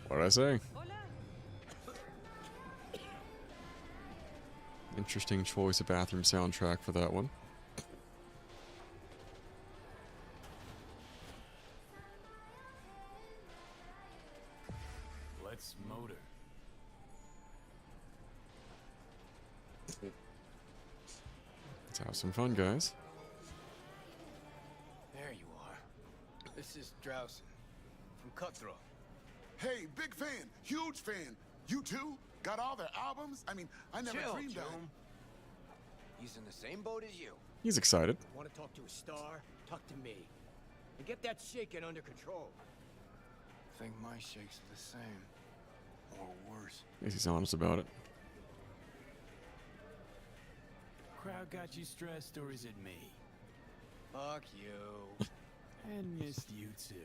What did I say? Interesting choice of bathroom soundtrack for that one. Let's motor. Let's have some fun, guys. There you are. This is Drowson from Cutthroat. Hey, big fan, huge fan. You too? Got all their albums? I mean, I never Chill, dreamed that. Joan. He's in the same boat as you. He's excited. Want to talk to a star? Talk to me. And get that shaking under control. Think my shakes are the same. Or worse. At least he's honest about it. Crowd got you stressed, or is it me? Fuck you. And missed you too.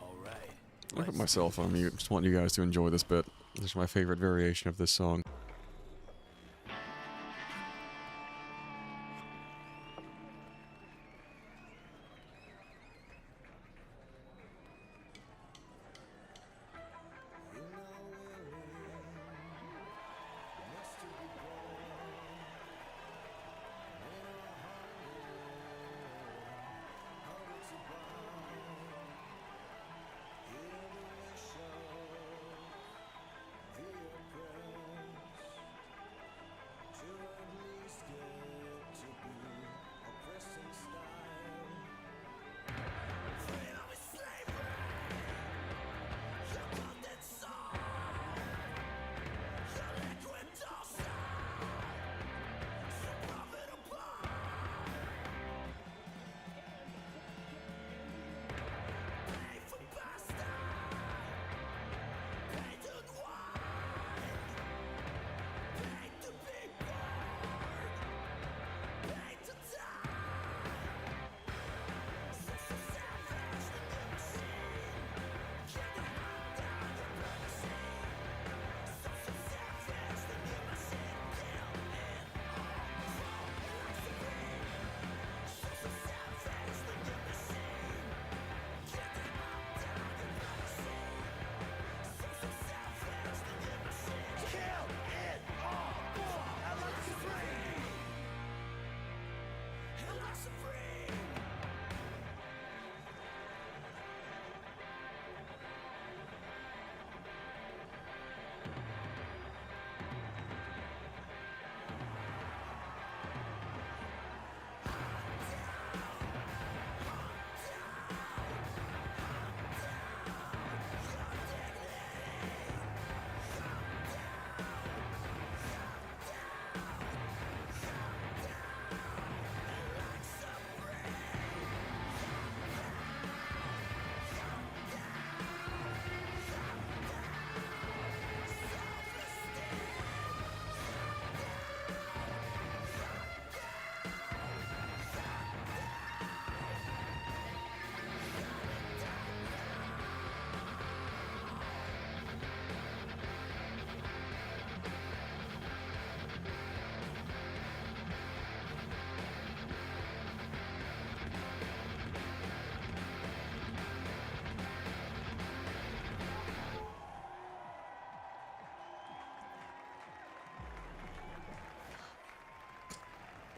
All right. I put myself on mute. Just want you guys to enjoy this bit. This is my favorite variation of this song.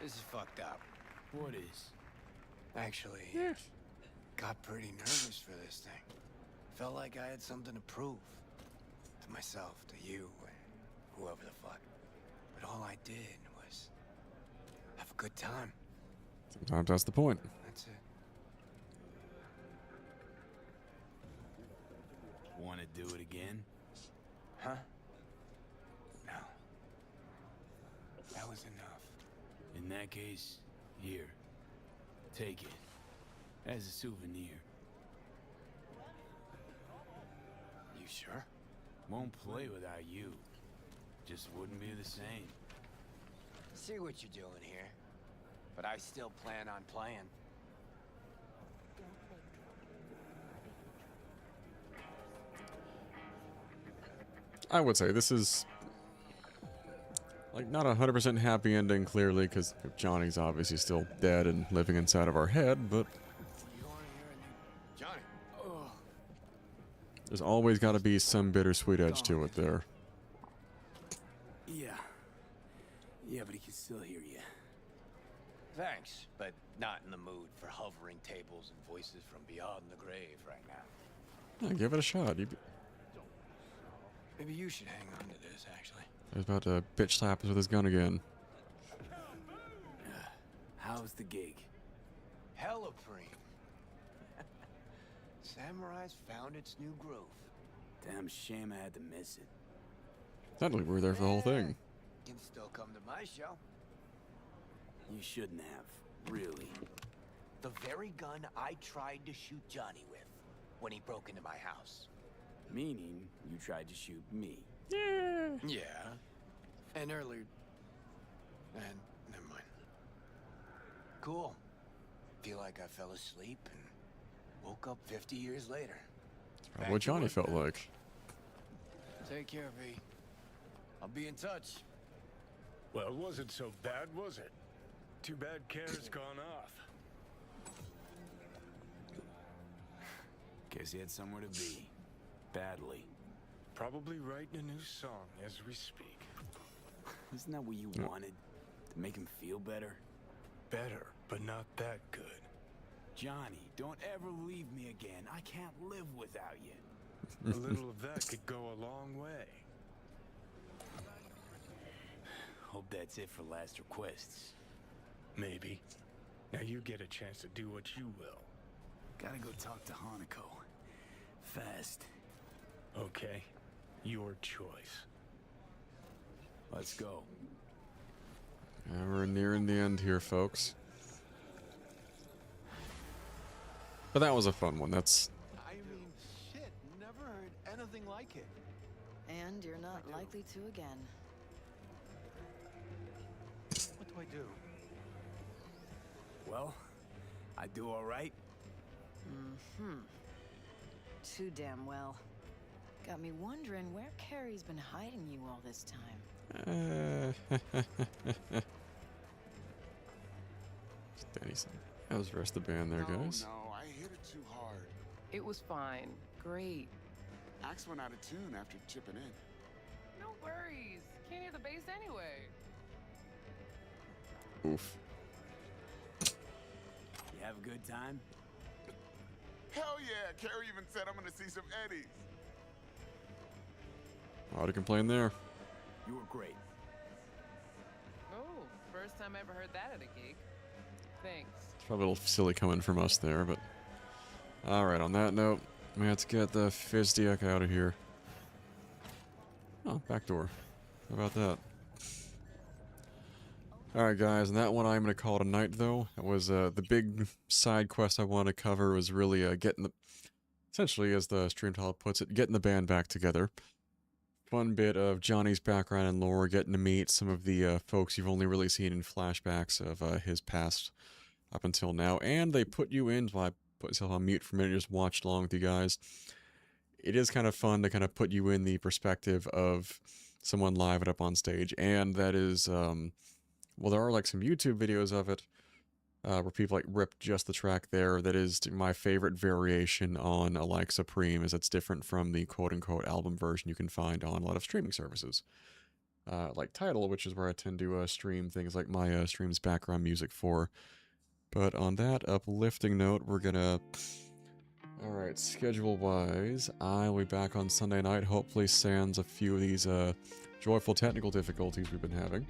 This is fucked up. What is? Actually, got pretty nervous for this thing. Felt like I had something to prove. To myself, to you, and whoever the fuck. But all I did was have a good time. Sometimes that's the point. That's it. Want to do it again? Huh? No. that case, here. Take it. As a souvenir. You sure? Won't play without you. Just wouldn't be the same. See what you're doing here. But I still plan on playing. I would say this is like not 100% happy ending, clearly, because Johnny's obviously still dead and living inside of our head, but Johnny. there's always got to be some bittersweet edge to it there. Yeah. Yeah, but he can still hear you. Thanks, but not in the mood for hovering tables and voices from beyond the grave right now. Yeah, give it a shot. Maybe you should hang on to this, actually. He's about to bitch slap us with his gun again. How's the gig? Hella preem. Samurai's found its new groove. Damn shame I had to miss it. Sounded like we were there for the whole thing. You can still come to my show. You shouldn't have, really. The very gun I tried to shoot Johnny with when he broke into my house. Meaning, you tried to shoot me. Yeah. And earlier... And never mind. Cool. Feel like I fell asleep and woke up 50 years later. That's probably what Johnny felt like. Take care, V. I'll be in touch. Well, it wasn't so bad, was it? Too bad Care's gone off. Guess he had somewhere to be. Badly. Probably writing a new song as we speak. Isn't that what you wanted? To make him feel better? Better, but not that good. Johnny, don't ever leave me again. I can't live without you. A little of that could go a long way. Hope that's it for last requests. Maybe. Now you get a chance to do what you will. Gotta go talk to Hanako. Fast. Okay. Your choice. Let's go. Yeah, we're nearing the end here, folks. But that was a fun one. That's... I mean, shit, never heard anything like it. And you're not likely to again. What do I do? Well, I do all right. Mm-hmm. Too damn well. Got me wondering where Carrie's been hiding you all this time. Danny's. How's the rest of the band there, guys? No, I hit it too hard. It was fine. Great. Axe went out of tune after chipping in. No worries. Can't hear the bass anyway. Oof. You have a good time? Hell yeah! Carrie even said I'm gonna see some Eddies. Hard to complain there. You were great. Oh, first time I ever heard that at a gig. Thanks. It's probably a little silly coming from us there, but... Alright, on that note, let's get the Fizdiak out of here. Oh, back door. How about that? Alright guys, and that one I'm going to call it a night though. It was the big side quest I wanted to cover was really getting the... Essentially, as the stream title puts it, getting the band back together. Fun bit of Johnny's background and lore, getting to meet some of the folks you've only really seen in flashbacks of his past up until now. And they put you in, while I put myself on mute for a minute and just watched along with you guys. It is kind of fun to kind of put you in the perspective of someone live it up on stage. And that is... well, there are like some YouTube videos of it where people like ripped just the track there. That is my favorite variation on A Like Supreme, as it's different from the quote-unquote album version you can find on a lot of streaming services. Like Tidal, which is where I tend to stream things like my stream's background music for. But on that uplifting note, we're gonna... Alright, schedule-wise, I'll be back on Sunday night, hopefully sans a few of these joyful technical difficulties we've been having.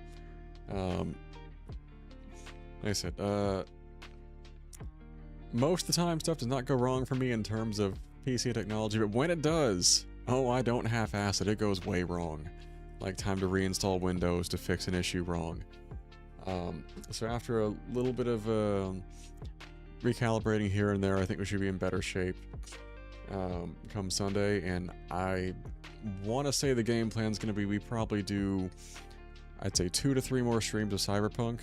Like I said, most of the time stuff does not go wrong for me in terms of PC technology, but when it does, oh, I don't half-ass it, it goes way wrong. Like time to reinstall Windows to fix an issue wrong. So after a little bit of recalibrating here and there, I think we should be in better shape come Sunday. And I want to say the game plan is going to be we probably do, I'd say 2 to 3 more streams of Cyberpunk.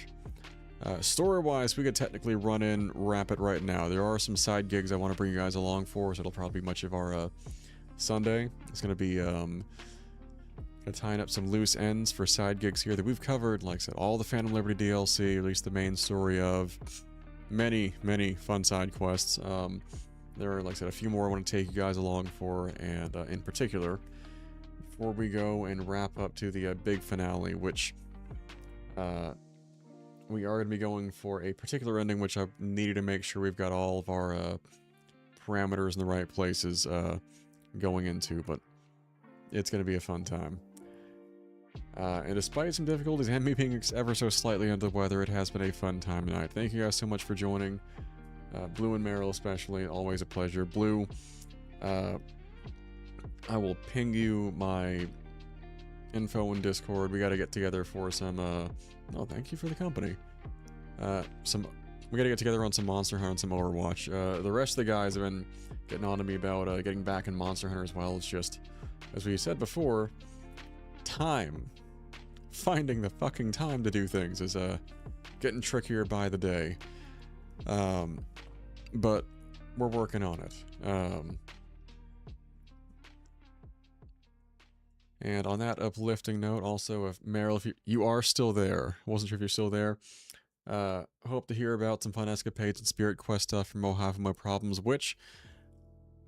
Story-wise, we could technically wrap it right now. There are some side gigs I want to bring you guys along for, so it'll probably be much of our Sunday. It's going to be tying up some loose ends for side gigs here that we've covered, like I said, all the Phantom Liberty DLC, at least the main story of many, many fun side quests. There are, like I said, a few more I want to take you guys along for, and in particular, before we go and wrap up to the big finale, which we are going to be going for a particular ending, which I've needed to make sure we've got all of our parameters in the right places going into, but it's going to be a fun time. And despite some difficulties and me being ever so slightly under the weather, it has been a fun time tonight. Thank you guys so much for joining. Blue and Meryl especially, always a pleasure. Blue, I will ping you my info in Discord. We got to get together for some, oh, thank you for the company. We got to get together on some Monster Hunter and some Overwatch. The rest of the guys have been getting on to me about getting back in Monster Hunter as well. It's just, as we said before, time. Finding the fucking time to do things is getting trickier by the day. But we're working on it. And on that uplifting note, also, if Meryl, if you are still there, wasn't sure if you're still there, hope to hear about some fun escapades and Spirit Quest stuff from Mojave My Problems, which,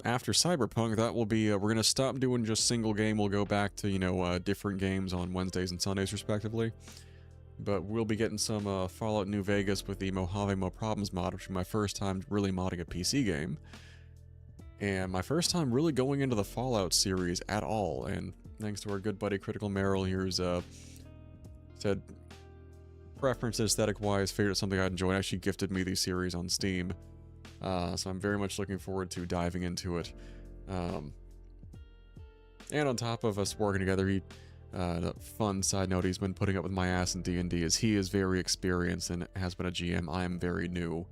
after Cyberpunk, that will be, we're going to stop doing just single game. We'll go back to, you know, different games on Wednesdays and Sundays, respectively. But we'll be getting some Fallout New Vegas with the Mojave My Problems mod, which is my first time really modding a PC game. And my first time really going into the Fallout series at all. And thanks to our good buddy Critical Meryl here's said preference aesthetic-wise, favorite something I'd enjoy, and actually gifted me these series on Steam. So I'm very much looking forward to diving into it. And on top of us working together, the fun side note he's been putting up with my ass in D&D is he is very experienced and has been a GM. I am very new.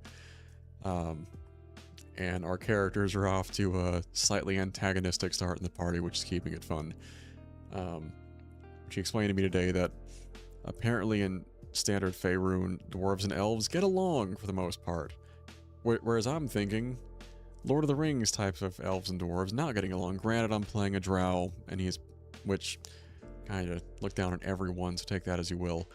And our characters are off to a slightly antagonistic start in the party, which is keeping it fun. She explained to me today that apparently in standard Faerun, dwarves and elves get along for the most part. Whereas I'm thinking, Lord of the Rings types of elves and dwarves not getting along. Granted, I'm playing a drow, and which kind of look down on everyone, so take that as you will.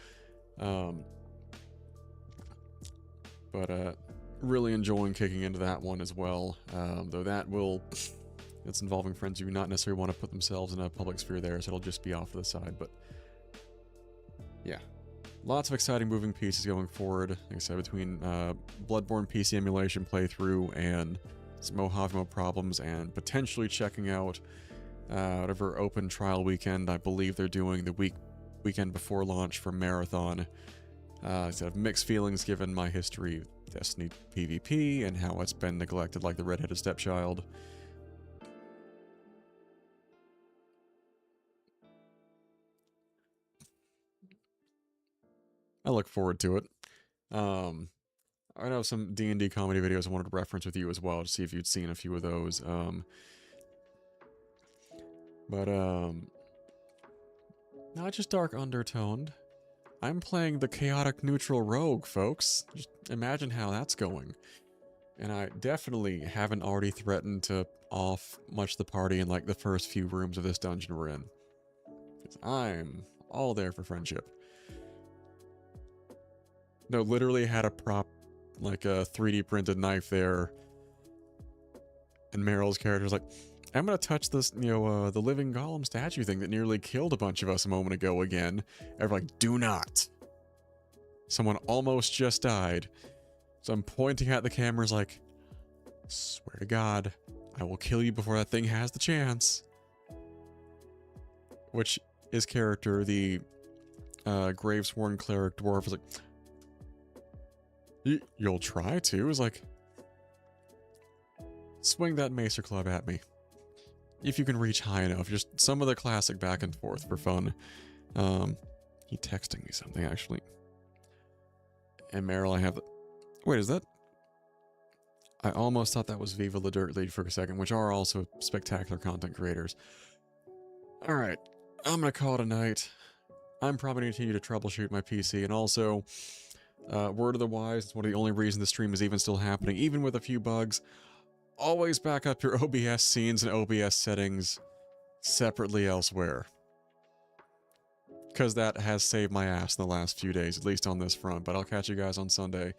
But really enjoying kicking into that one as well. Though it's involving friends who do not necessarily want to put themselves in a public sphere there, so it'll just be off to the side. But yeah. Lots of exciting moving pieces going forward, like I said, between Bloodborne PC emulation playthrough and some Mojave My Problems, and potentially checking out whatever open trial weekend I believe they're doing the weekend before launch for Marathon. I have mixed feelings given my history of Destiny PvP and how it's been neglected like the redheaded stepchild. I look forward to it. I know some D&D comedy videos I wanted to reference with you as well to see if you'd seen a few of those. Not just dark undertoned. I'm playing the chaotic neutral rogue, folks. Just imagine how that's going. And I definitely haven't already threatened to off much the party in like the first few rooms of this dungeon we're in. 'Cause I'm all there for friendship. No, literally had a prop, like a 3D printed knife there. And Meryl's character's like, I'm gonna touch this, the living golem statue thing that nearly killed a bunch of us a moment ago again. Everyone's like, do not. Someone almost just died. So I'm pointing at the cameras like, swear to God, I will kill you before that thing has the chance. Which his character, the Gravesworn Cleric Dwarf, is like, you'll try to? Is like, swing that macer club at me. If you can reach high enough. Just some of the classic back and forth for fun. He texting me something, actually. And Meryl, I have the... Wait, is that... I almost thought that was Viva the Dirt League for a second, which are also spectacular content creators. Alright, I'm gonna call it a night. I'm probably going to continue to troubleshoot my PC, and also, word of the wise, it's one of the only reasons the stream is even still happening, even with a few bugs. Always back up your OBS scenes and OBS settings separately elsewhere. Because that has saved my ass in the last few days, at least on this front, but I'll catch you guys on Sunday.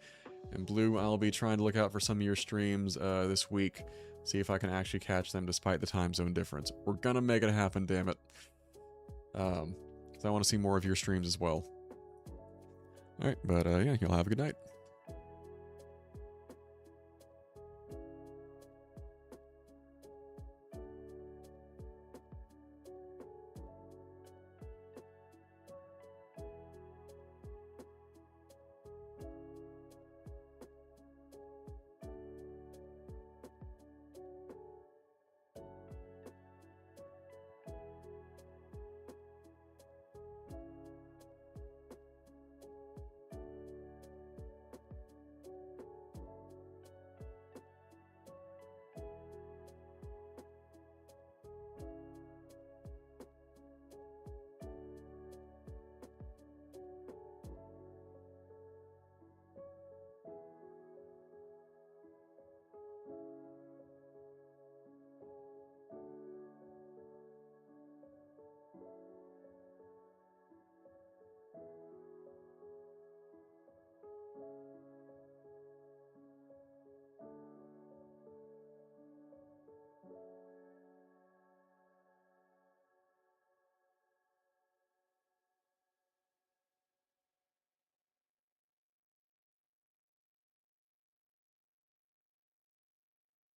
And Blue, I'll be trying to look out for some of your streams this week, see if I can actually catch them despite the time zone difference. We're gonna make it happen, damn it. So I want to see more of your streams as well. Alright, but yeah, y'all have a good night.